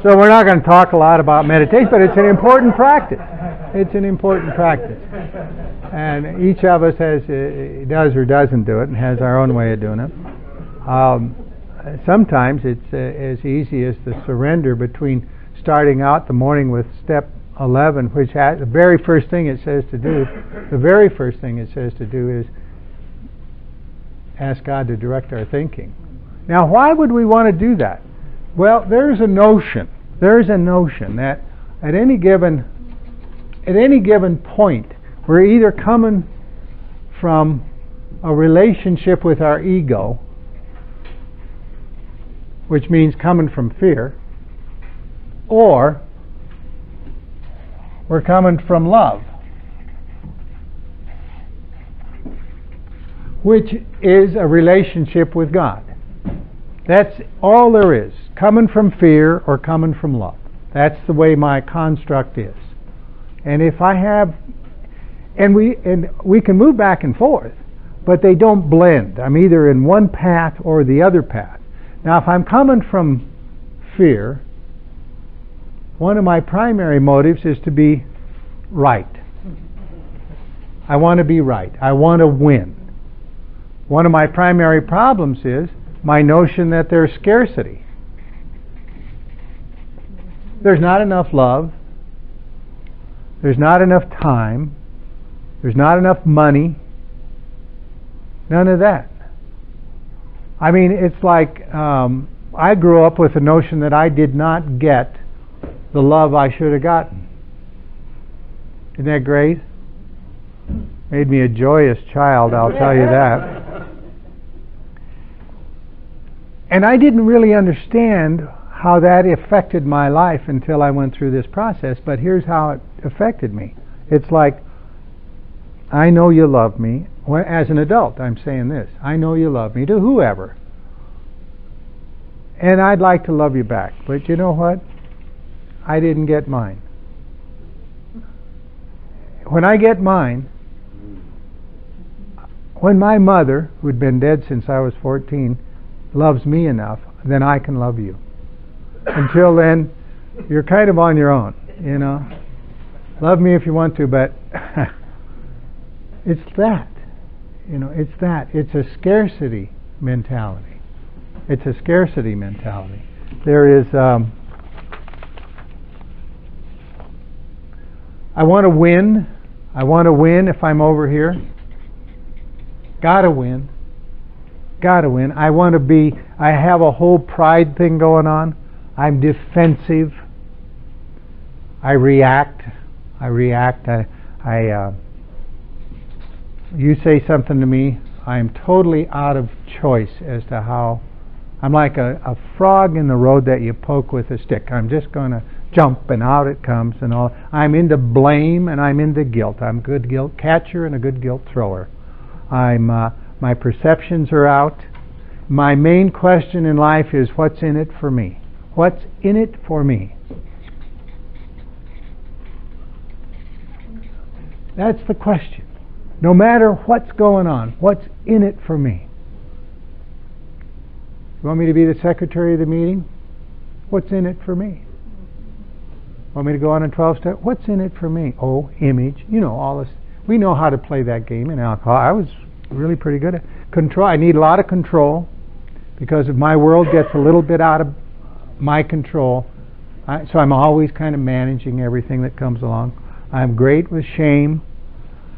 So we're not going to talk a lot about meditation, but it's an important practice. It's an important practice. And each of us does or doesn't do it and has our own way of doing it. Sometimes it's as easy as the surrender between starting out the morning with step 11, which the very first thing it says to do is ask God to direct our thinking. Now, why would we want to do that? Well, there's a notion that at any given point, we're either coming from a relationship with our ego, which means coming from fear, or we're coming from love, which is a relationship with God. That's all there is, coming from fear or coming from love. That's the way my construct is. And if I have, and we can move back and forth, but they don't blend. I'm either in one path or the other path. Now, if I'm coming from fear, one of my primary motives is to be right. I want to be right. I want to win. One of my primary problems is my notion that there's scarcity. There's not enough love. There's not enough time. There's not enough money. None of that. I mean, it's like I grew up with the notion that I did not get the love I should have gotten. Isn't that great? Made me a joyous child, I'll tell you that. And I didn't really understand how that affected my life until I went through this process, but here's how it affected me. It's like, I know you love me. As an adult, I'm saying this. I know you love me, to whoever. And I'd like to love you back. But you know what? I didn't get mine. When I get mine, when my mother, who'd been dead since I was 14, loves me enough, then I can love you. Until then, you're kind of on your own, you know. Love me if you want to, but it's that. You know, it's that. It's a scarcity mentality. It's a scarcity mentality. There is, I want to win. I want to win if I'm over here. Gotta win. Gotta win. I want to be, I have a whole pride thing going on. I'm defensive. I react. You say something to me, I'm totally out of choice as to how. I'm like a frog in the road that you poke with a stick. I'm just going to jump, and out it comes, and all. I'm into blame, and I'm into guilt. I'm a good guilt catcher and a good guilt thrower. My perceptions are out. My main question in life is, what's in it for me? What's in it for me? That's the question. No matter what's going on, what's in it for me? You want me to be the secretary of the meeting? What's in it for me? Want me to go on a 12-step? What's in it for me? Oh, image. You know, all this. We know how to play that game in alcohol. I was really pretty good at control. I need a lot of control, because if my world gets a little bit out of my control, so I'm always kind of managing everything that comes along. I'm great with shame.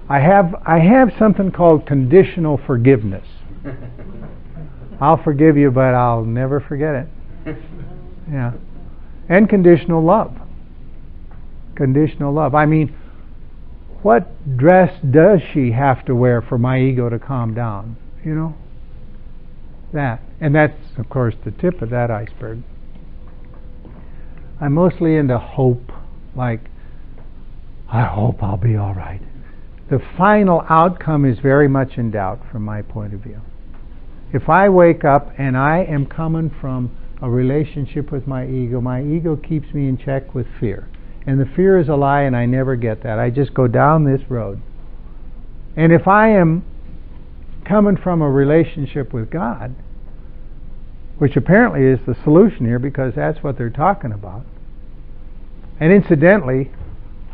I have something called conditional forgiveness. I'll forgive you, but I'll never forget it. Yeah. And conditional love. Conditional love. I mean, what dress does she have to wear for my ego to calm down? You know? That. And that's, of course, the tip of that iceberg. I'm mostly into hope. Like, I hope I'll be all right. The final outcome is very much in doubt from my point of view. If I wake up and I am coming from a relationship with my ego keeps me in check with fear. And the fear is a lie, and I never get that. I just go down this road. And if I am coming from a relationship with God, which apparently is the solution here, because that's what they're talking about. And incidentally,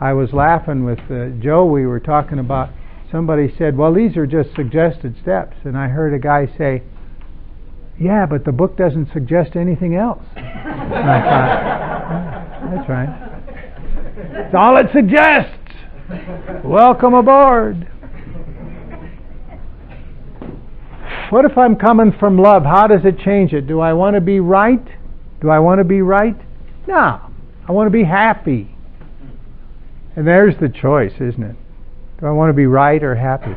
I was laughing with Joe. We were talking about, somebody said, well, these are just suggested steps. And I heard a guy say, yeah, but the book doesn't suggest anything else. And I thought, that's right. It's all it suggests. Welcome aboard. What if I'm coming from love? How does it change it? Do I want to be right? Do I want to be right? No. I want to be happy. And there's the choice, isn't it? Do I want to be right or happy?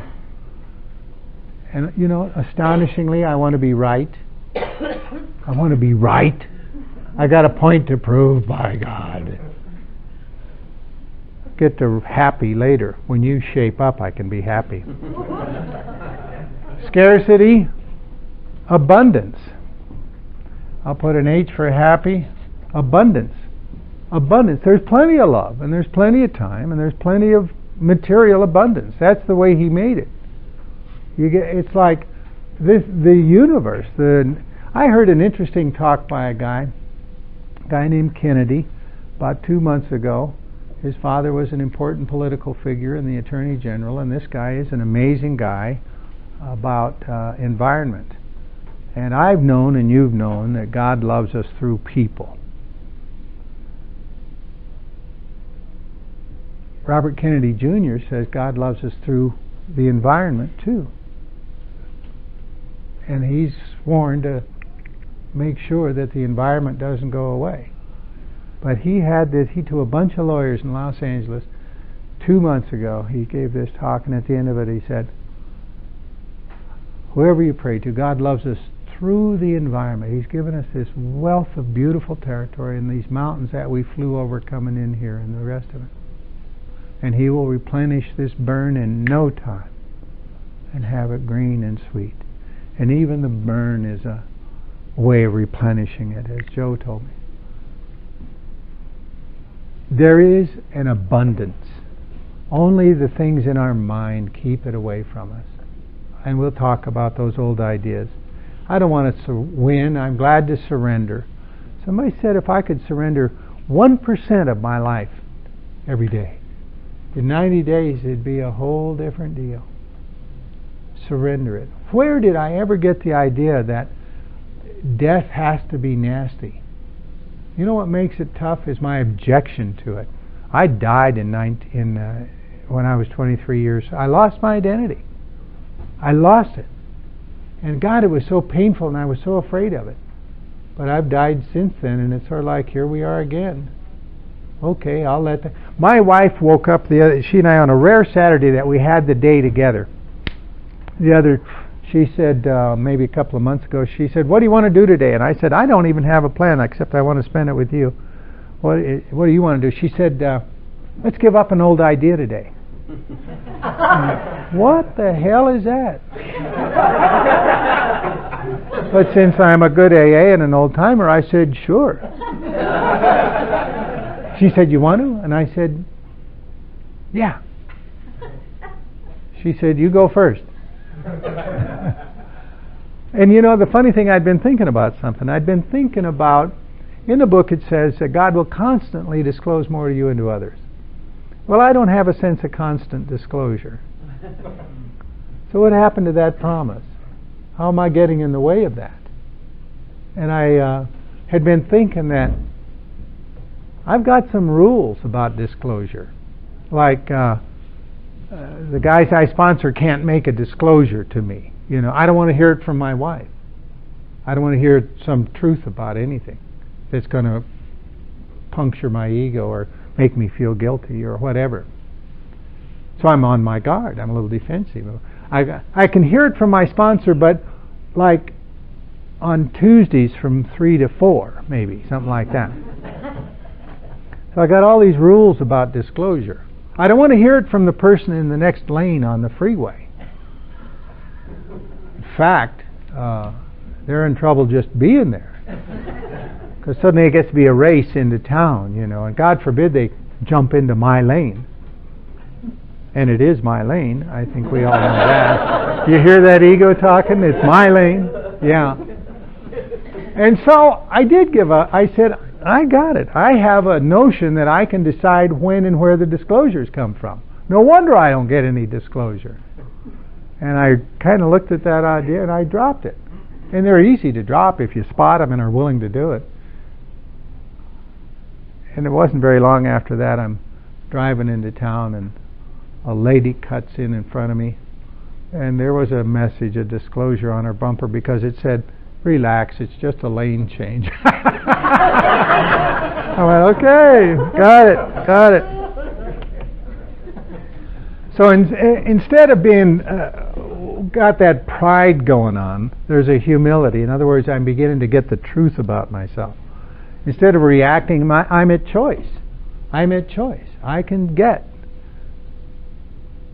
And, you know, astonishingly, I want to be right. I want to be right. I got a point to prove, by God. Get to happy later. When you shape up, I can be happy. Scarcity, abundance. I'll put an H for happy. Abundance. Abundance. There's plenty of love, and there's plenty of time, and there's plenty of material abundance. That's the way He made it. It's like this, the universe. I heard an interesting talk by a guy named Kennedy, about 2 months ago. His father was an important political figure in the Attorney General, and this guy is an amazing guy about environment. And I've known, and you've known, that God loves us through people. Robert Kennedy Jr. says God loves us through the environment too. And he's sworn to make sure that the environment doesn't go away. But he to a bunch of lawyers in Los Angeles 2 months ago, he gave this talk, and at the end of it he said, whoever you pray to, God loves us through the environment. He's given us this wealth of beautiful territory and these mountains that we flew over coming in here and the rest of it. And He will replenish this burn in no time and have it green and sweet. And even the burn is a way of replenishing it, as Joe told me. There is an abundance. Only the things in our mind keep it away from us. And we'll talk about those old ideas. I don't want to win. I'm glad to surrender. Somebody said if I could surrender 1% of my life every day, in 90 days it'd be a whole different deal. Surrender it. Where did I ever get the idea that death has to be nasty? You know what makes it tough is my objection to it. I died when I was 23 years. I lost my identity. I lost it. And God, it was so painful, and I was so afraid of it. But I've died since then, and it's sort of like, here we are again. Okay, I'll let that. My wife woke up she and I on a rare Saturday that we had the day together. She said, maybe a couple of months ago, she said, what do you want to do today? And I said, I don't even have a plan, except I want to spend it with you. what do you want to do? She said, let's give up an old idea today. What the hell is that? But since I'm a good AA and an old timer, I said, sure. She said, you want to? And I said, yeah. She said, you go first. And you know, the funny thing, I'd been thinking about something. I'd been thinking about, in the book it says that God will constantly disclose more to you and to others. Well, I don't have a sense of constant disclosure. So what happened to that promise? How am I getting in the way of that? And I had been thinking that I've got some rules about disclosure. Like the guys I sponsor can't make a disclosure to me. You know, I don't want to hear it from my wife. I don't want to hear some truth about anything that's going to puncture my ego or make me feel guilty or whatever. So I'm on my guard. I'm a little defensive. I can hear it from my sponsor, but like on Tuesdays from 3 to 4, maybe, something like that. So I got all these rules about disclosure. I don't want to hear it from the person in the next lane on the freeway. In fact, they're in trouble just being there. Because suddenly it gets to be a race into town, you know, and God forbid they jump into my lane. And it is my lane. I think we all know that. You hear that ego talking? It's my lane. Yeah. And so I did give up. I said, I got it. I have a notion that I can decide when and where the disclosures come from. No wonder I don't get any disclosure. And I kind of looked at that idea and I dropped it. And they're easy to drop if you spot them and are willing to do it. And it wasn't very long after that I'm driving into town and a lady cuts in front of me, and there was a message, a disclosure on her bumper because it said, relax, it's just a lane change. I went, okay, got it. So instead of being got that pride going on, there's a humility. In other words, I'm beginning to get the truth about myself. Instead of reacting, I'm at choice. I'm at choice. I can get.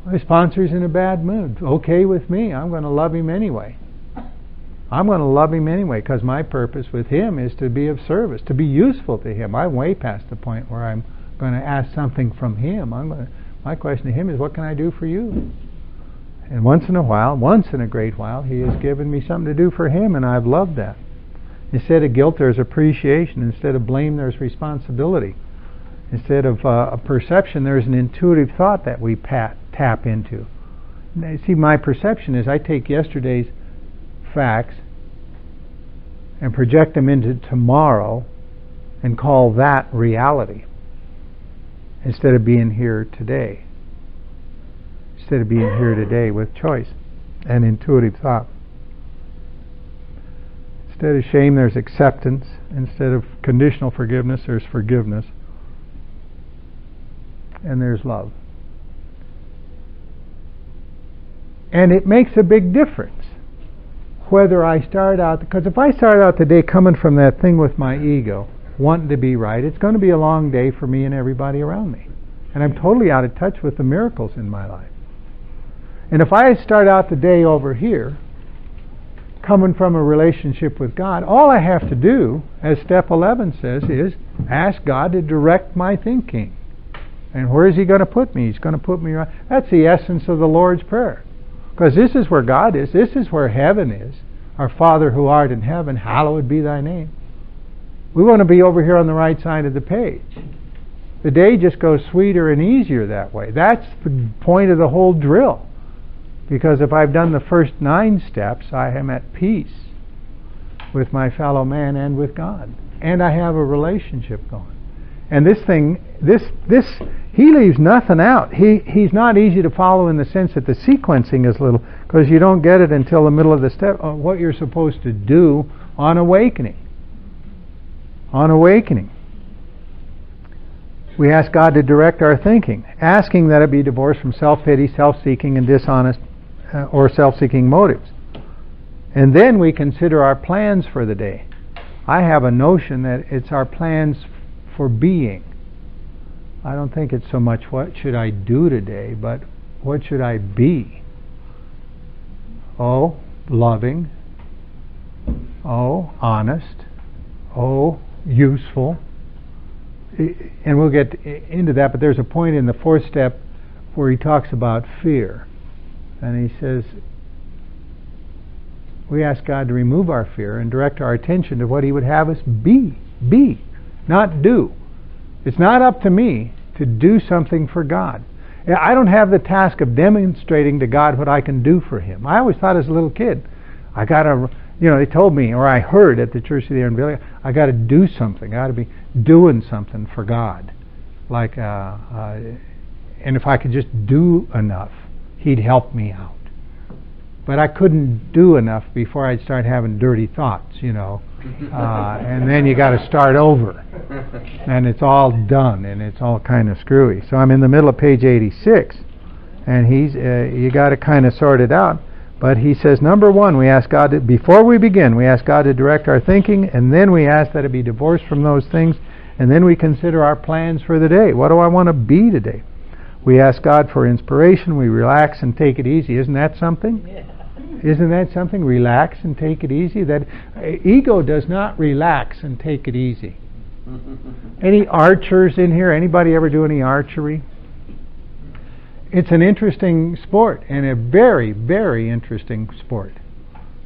My sponsor's in a bad mood. Okay with me. I'm going to love him anyway. I'm going to love him anyway because my purpose with him is to be of service, to be useful to him. I'm way past the point where I'm going to ask something from him. My question to him is, what can I do for you? And once in a great while, he has given me something to do for him, and I've loved that. Instead of guilt, there's appreciation. Instead of blame, there's responsibility. Instead of a perception, there's an intuitive thought that we tap into. Now, see, my perception is I take yesterday's facts and project them into tomorrow and call that reality instead of being here today. Instead of being here today with choice and intuitive thought. Instead of shame, there's acceptance. Instead of conditional forgiveness, there's forgiveness. And there's love. And it makes a big difference whether I start out, because if I start out the day coming from that thing with my ego, wanting to be right, it's going to be a long day for me and everybody around me. And I'm totally out of touch with the miracles in my life. And if I start out the day over here, coming from a relationship with God, all I have to do, as step 11 says, is ask God to direct my thinking. And where is He going to put me? He's going to put me right. That's the essence of the Lord's Prayer. Because this is where God is. This is where heaven is. Our Father who art in heaven, hallowed be thy name. We want to be over here on the right side of the page. The day just goes sweeter and easier that way. That's the point of the whole drill. Because if I've done the first 9 steps, I am at peace with my fellow man and with God. And I have a relationship going. And this thing, he leaves nothing out. He's not easy to follow in the sense that the sequencing is little, because you don't get it until the middle of the step, what you're supposed to do on awakening. On awakening. We ask God to direct our thinking, asking that it be divorced from self-pity, self-seeking, and dishonest or self-seeking motives. And then we consider our plans for the day. I have a notion that it's our plans for being. I don't think it's so much what should I do today, but what should I be? Oh, loving. Oh, honest. Oh, useful. And we'll get into that, but there's a point in the fourth step where he talks about fear. And he says, we ask God to remove our fear and direct our attention to what He would have us be, not do. It's not up to me to do something for God. I don't have the task of demonstrating to God what I can do for Him. I always thought as a little kid, I gotta, they told me, or I heard at the church there in Billy, I gotta do something. I gotta be doing something for God. Like, and if I could just do enough, He'd help me out. But I couldn't do enough before I'd start having dirty thoughts, and then you got to start over, and it's all done, and it's all kind of screwy. So I'm in the middle of page 86, and you got to kind of sort it out. But he says, number one, we ask God to, before we begin, we ask God to direct our thinking, and then we ask that it be divorced from those things, and then we consider our plans for the day. What do I want to be today? We ask God for inspiration. We relax and take it easy. Isn't that something? Yeah. Isn't that something? Relax and take it easy. That ego does not relax and take it easy. Any archers in here? Anybody ever do any archery? It's an interesting sport, and a very, very interesting sport.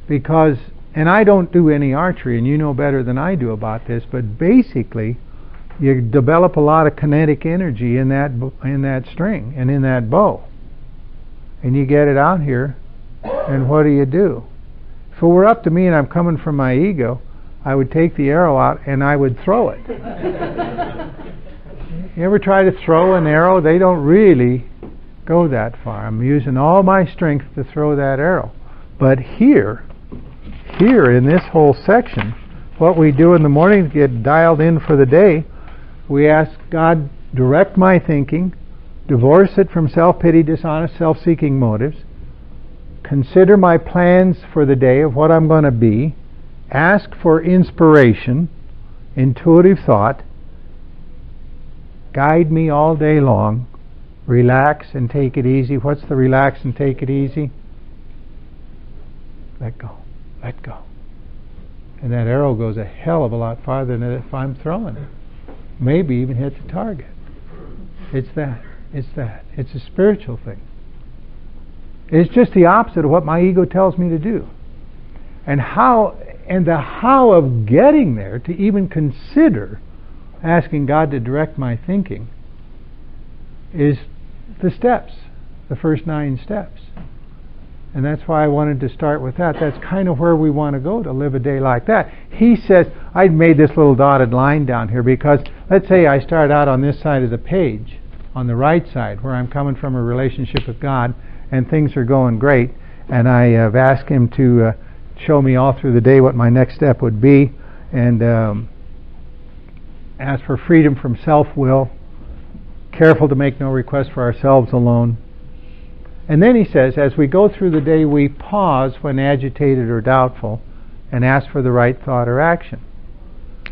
Because, and I don't do any archery, and you know better than I do about this, but basically, you develop a lot of kinetic energy in that string and in that bow, and you get it out here. And what do? If it were up to me and I'm coming from my ego, I would take the arrow out and I would throw it. You ever try to throw an arrow? They don't really go that far. I'm using all my strength to throw that arrow. But here in this whole section, what we do in the morning to get dialed in for the day, we ask God, direct my thinking, divorce it from self-pity, dishonest, self-seeking motives, consider my plans for the day of what I'm going to be, ask for inspiration, intuitive thought, guide me all day long, relax and take it easy. What's the relax and take it easy? Let go. Let go. And that arrow goes a hell of a lot farther than if I'm throwing it. Maybe even hit the target. It's that. It's a spiritual thing. It's just the opposite of what my ego tells me to do. And the how of getting there, to even consider asking God to direct my thinking, is the steps, the first 9 steps. And that's why I wanted to start with that. That's kind of where we want to go to live a day like that. He says, I made this little dotted line down here because, let's say I start out on this side of the page, on the right side, where I'm coming from a relationship with God, and things are going great, and I have asked Him to show me all through the day what my next step would be, and ask for freedom from self-will, careful to make no request for ourselves alone. And then he says, as we go through the day, we pause when agitated or doubtful and ask for the right thought or action.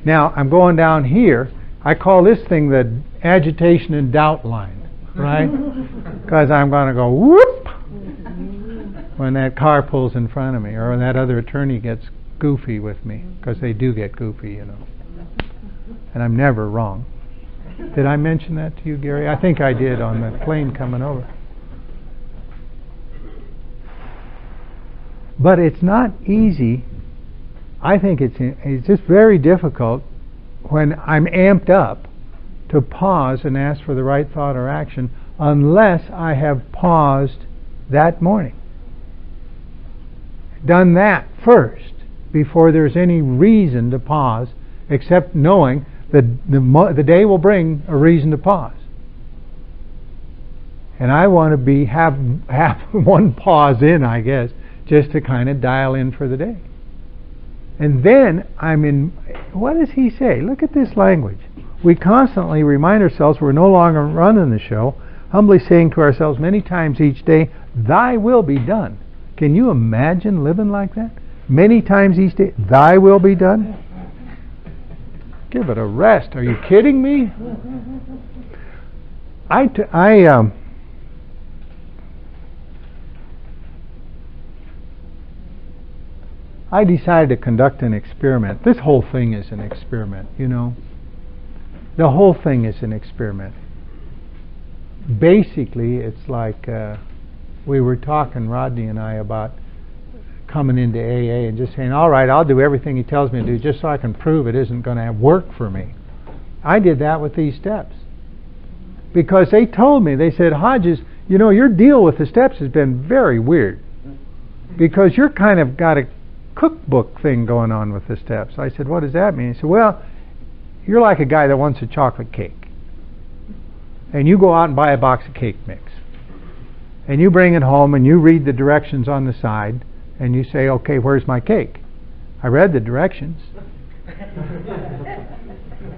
Now, I'm going down here. I call this thing the agitation and doubt line, right? Because I'm going to go whoop when that car pulls in front of me, or when that other attorney gets goofy with me, because they do get goofy, And I'm never wrong. Did I mention that to you, Gary? I think I did on the plane coming over. But it's not easy. I think it's just very difficult when I'm amped up to pause and ask for the right thought or action unless I have paused that morning. Done that first before there's any reason to pause, except knowing that the day will bring a reason to pause. And I want to have one pause in, I guess, just to kind of dial in for the day. And then I'm in, what does he say? Look at this language. We constantly remind ourselves we're no longer running the show, humbly saying to ourselves many times each day, Thy will be done. Can you imagine living like that? Many times each day, Thy will be done? give it a rest. Are you kidding me? I decided to conduct an experiment. This whole thing is an experiment, you know. The whole thing is an experiment. Basically, it's like we were talking, Rodney and I, about coming into AA and just saying, all right, I'll do everything he tells me to do just so I can prove it isn't going to work for me. I did that with these steps. Because they told me, they said, Hodges, you know, your deal with the steps has been very weird. Because you're kind of got a cookbook thing going on with the steps. I said, what does that mean? He said, well, you're like a guy that wants a chocolate cake. And you go out and buy a box of cake mix. And you bring it home and you read the directions on the side and you say, okay, where's my cake? I read the directions.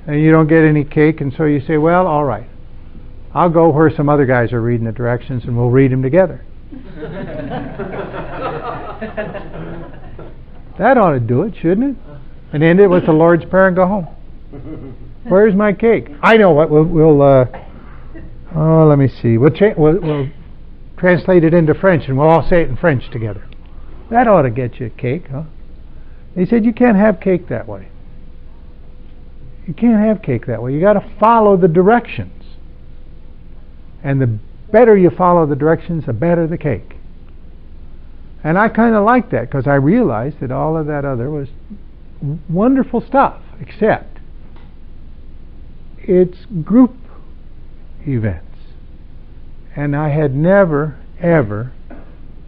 And you don't get any cake, and so you say, well, all right. I'll go where some other guys are reading the directions and we'll read them together. That ought to do it, shouldn't it? And end it with the Lord's Prayer and go home. Where's my cake? I know what let me see. We'll translate it into French and we'll all say it in French together. That ought to get you a cake, huh? They said you can't have cake that way. You can't have cake that way. You got to follow the directions. And the better you follow the directions, the better the cake. And I kind of like that because I realized that all of that other was wonderful stuff, except it's group events. And I had never, ever,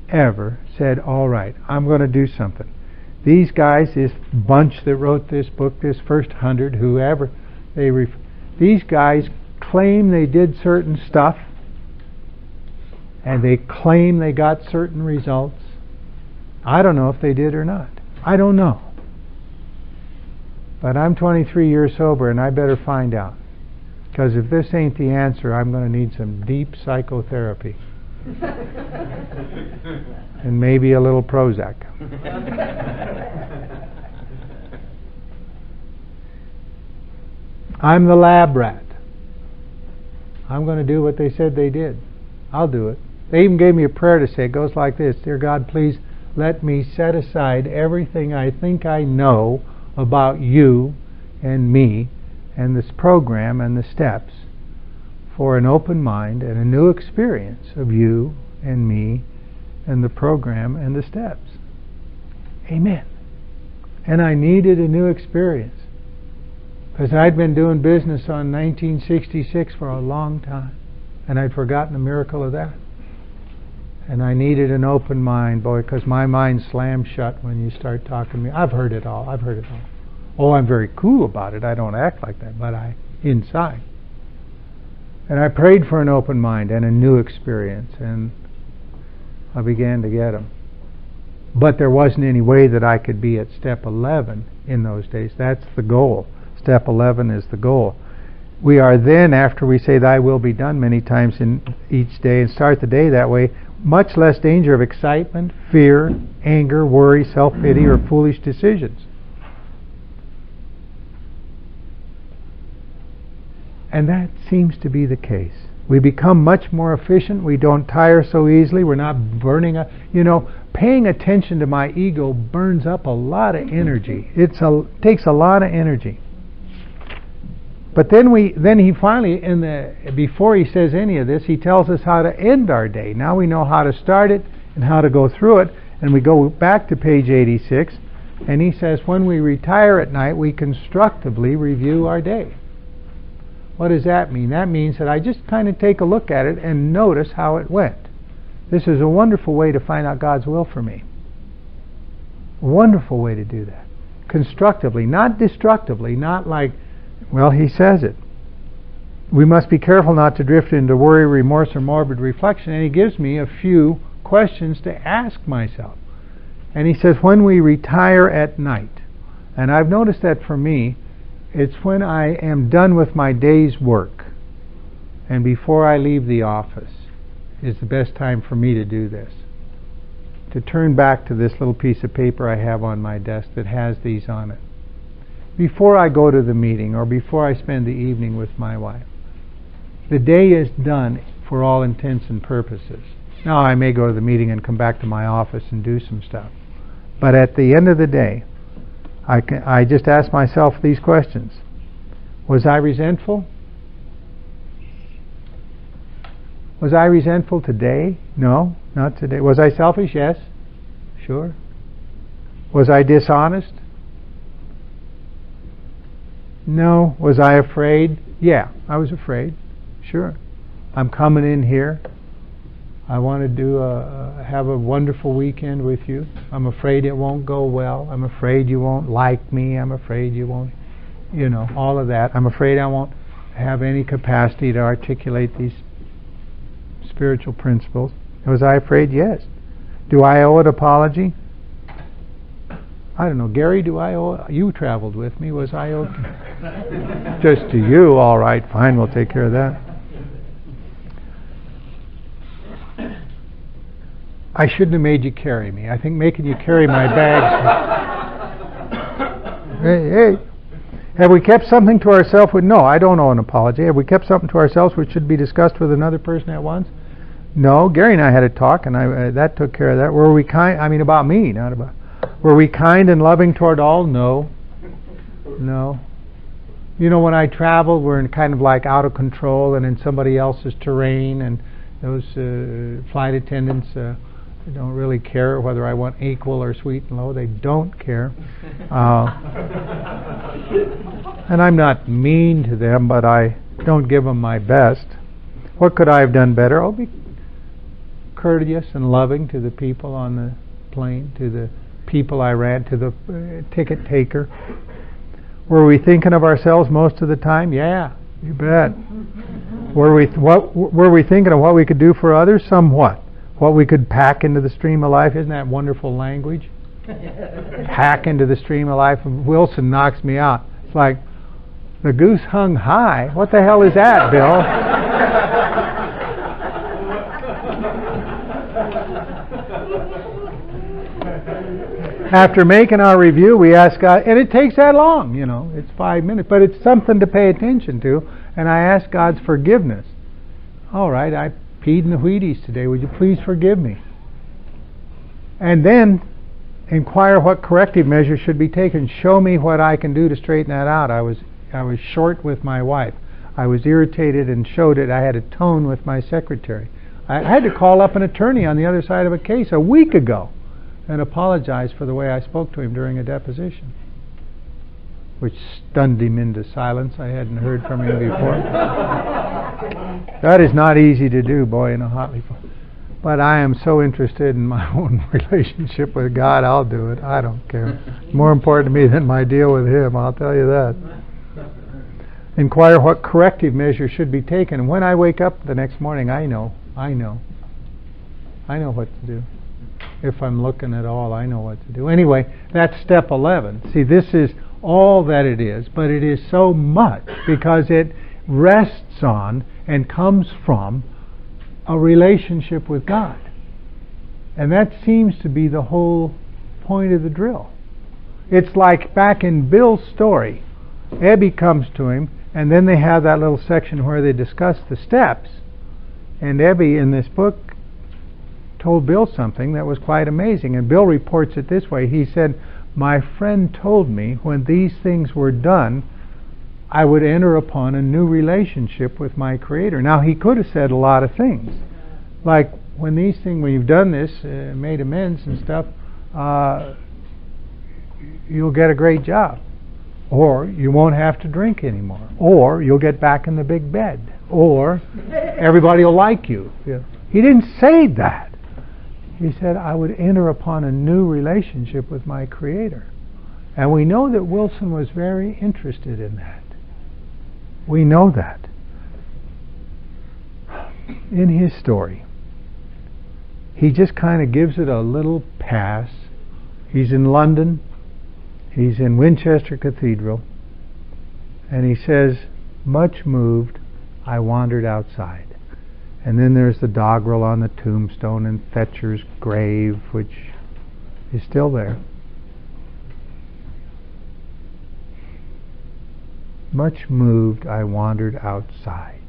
ever said, all right, I'm going to do something. These guys, this bunch that wrote this book, this first 100, whoever, these guys claim they did certain stuff, and they claim they got certain results. I don't know if they did or not. I don't know. But I'm 23 years sober, and I better find out. Because if this ain't the answer, I'm going to need some deep psychotherapy. And maybe a little Prozac. I'm the lab rat. I'm going to do what they said they did. I'll do it. They even gave me a prayer to say. It goes like this: Dear God, please let me set aside everything I think I know about you and me and this program and the steps for an open mind and a new experience of you and me and the program and the steps. Amen. And I needed a new experience because I'd been doing business on 1966 for a long time and I'd forgotten the miracle of that. And I needed an open mind, boy, because my mind slams shut when you start talking to me. I've heard it all. Oh, I'm very cool about it. I don't act like that, but inside. And I prayed for an open mind and a new experience, and I began to get them. But there wasn't any way that I could be at step 11 in those days. That's the goal. Step 11 is the goal. We are then, after we say thy will be done many times in each day and start the day that way, much less danger of excitement, fear, anger, worry, self-pity, or foolish decisions. And that seems to be the case. We become much more efficient. We don't tire so easily. We're not burning up. Paying attention to my ego burns up a lot of energy. It takes a lot of energy. But then he finally, before he says any of this, he tells us how to end our day. Now we know how to start it and how to go through it. And we go back to page 86, and he says, when we retire at night, we constructively review our day. What does that mean? That means that I just kind of take a look at it and notice how it went. This is a wonderful way to find out God's will for me. A wonderful way to do that. Constructively, not destructively, not like, well, he says it. We must be careful not to drift into worry, remorse, or morbid reflection. And he gives me a few questions to ask myself. And he says, when we retire at night. And I've noticed that for me, it's when I am done with my day's work and before I leave the office is the best time for me to do this. To turn back to this little piece of paper I have on my desk that has these on it. before I go to the meeting or before I spend the evening with my wife. The day is done for all intents and purposes. Now I may go to the meeting and come back to my office and do some stuff. But at the end of the day, I just ask myself these questions. Was I resentful? Was I resentful today? No, not today. Was I selfish? Yes. Sure. Was I dishonest? No. Was I afraid? Yeah, I was afraid. Sure. I'm coming in here. I want to have a wonderful weekend with you. I'm afraid it won't go well. I'm afraid you won't like me. I'm afraid you won't, all of that. I'm afraid I won't have any capacity to articulate these spiritual principles. Was I afraid? Yes. Do I owe an apology? I don't know. Gary, do I owe? You traveled with me. Was I owed? Just to you, all right. Fine, we'll take care of that. I shouldn't have made you carry me. I think making you carry my bags. Hey. Have we kept something to ourselves? No, I don't owe an apology. Have we kept something to ourselves which should be discussed with another person at once? No. Gary and I had a talk, and that took care of that. Were we kind? I mean, about me, not about. Were we kind and loving toward all? No. When I travel, we're in kind of like out of control and in somebody else's terrain, and those flight attendants don't really care whether I want equal or sweet and low. They don't care. And I'm not mean to them, but I don't give them my best. What could I have done better? I'll be courteous and loving to the people on the plane, to the people I ran, to the ticket taker. Were we thinking of ourselves most of the time? Yeah, you bet. Were we thinking of what we could do for others? Somewhat. What we could pack into the stream of life. Isn't that wonderful language? Pack into the stream of life. Wilson knocks me out. It's like, the goose hung high. What the hell is that, Bill? After making our review, we ask God, and it takes that long, it's 5 minutes, but it's something to pay attention to, and I ask God's forgiveness. All right, I peed in the Wheaties today. Would you please forgive me? And then inquire what corrective measures should be taken. Show me what I can do to straighten that out. I was short with my wife. I was irritated and showed it. I had a tone with my secretary. I had to call up an attorney on the other side of a case a week ago and apologize for the way I spoke to him during a deposition, which stunned him into silence. I hadn't heard from him before. That is not easy to do, boy, in a hotly. But I am so interested in my own relationship with God, I'll do it. I don't care. It's more important to me than my deal with Him, I'll tell you that. Inquire what corrective measures should be taken. And when I wake up the next morning, I know what to do. If I'm looking at all, I know what to do. Anyway, that's step 11. See, this is all that it is, but it is so much because it rests on and comes from a relationship with God. And that seems to be the whole point of the drill. It's like back in Bill's story, Ebby comes to him, and then they have that little section where they discuss the steps. And Ebby, in this book, told Bill something that was quite amazing. And Bill reports it this way. He said, my friend told me when these things were done, I would enter upon a new relationship with my Creator. Now, he could have said a lot of things. Like, when you've done this, made amends and stuff, you'll get a great job. Or you won't have to drink anymore. Or you'll get back in the big bed. Or everybody will like you. He didn't say that. He said, I would enter upon a new relationship with my Creator. And we know that Wilson was very interested in that. We know that. In his story, he just kind of gives it a little pass. He's in London. He's in Winchester Cathedral. And he says, much moved, I wandered outside. And then there's the doggerel on the tombstone and Fetcher's grave, which is still there. much moved, I wandered outside.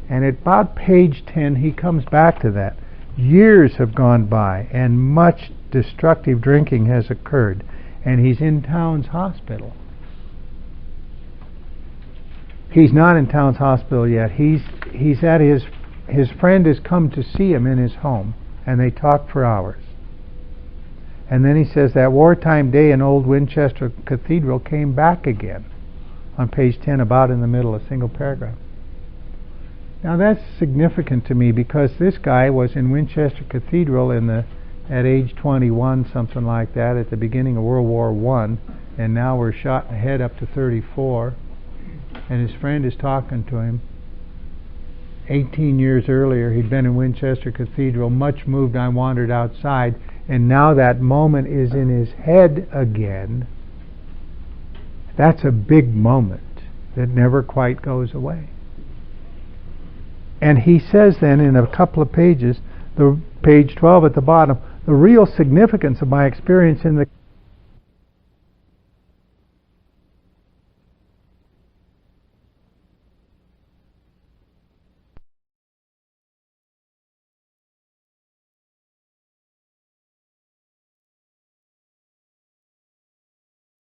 And at about page 10, he comes back to that. Years have gone by, and much destructive drinking has occurred, and he's in Towns Hospital. He's not in Towns Hospital yet. He's at his friend has come to see him in his home, and they talk for hours. And then he says that wartime day in Old Winchester Cathedral came back again on page 10, about in the middle, a single paragraph. Now that's significant to me because this guy was in Winchester Cathedral at age 21, something like that, at the beginning of World War I, and now we're shot in the head up to 34, and his friend is talking to him. 18 years earlier, he'd been in Winchester Cathedral, much moved, I wandered outside, and now that moment is in his head again. That's a big moment that never quite goes away. And he says then in a couple of pages, the page 12 at the bottom, the real significance of my experience in the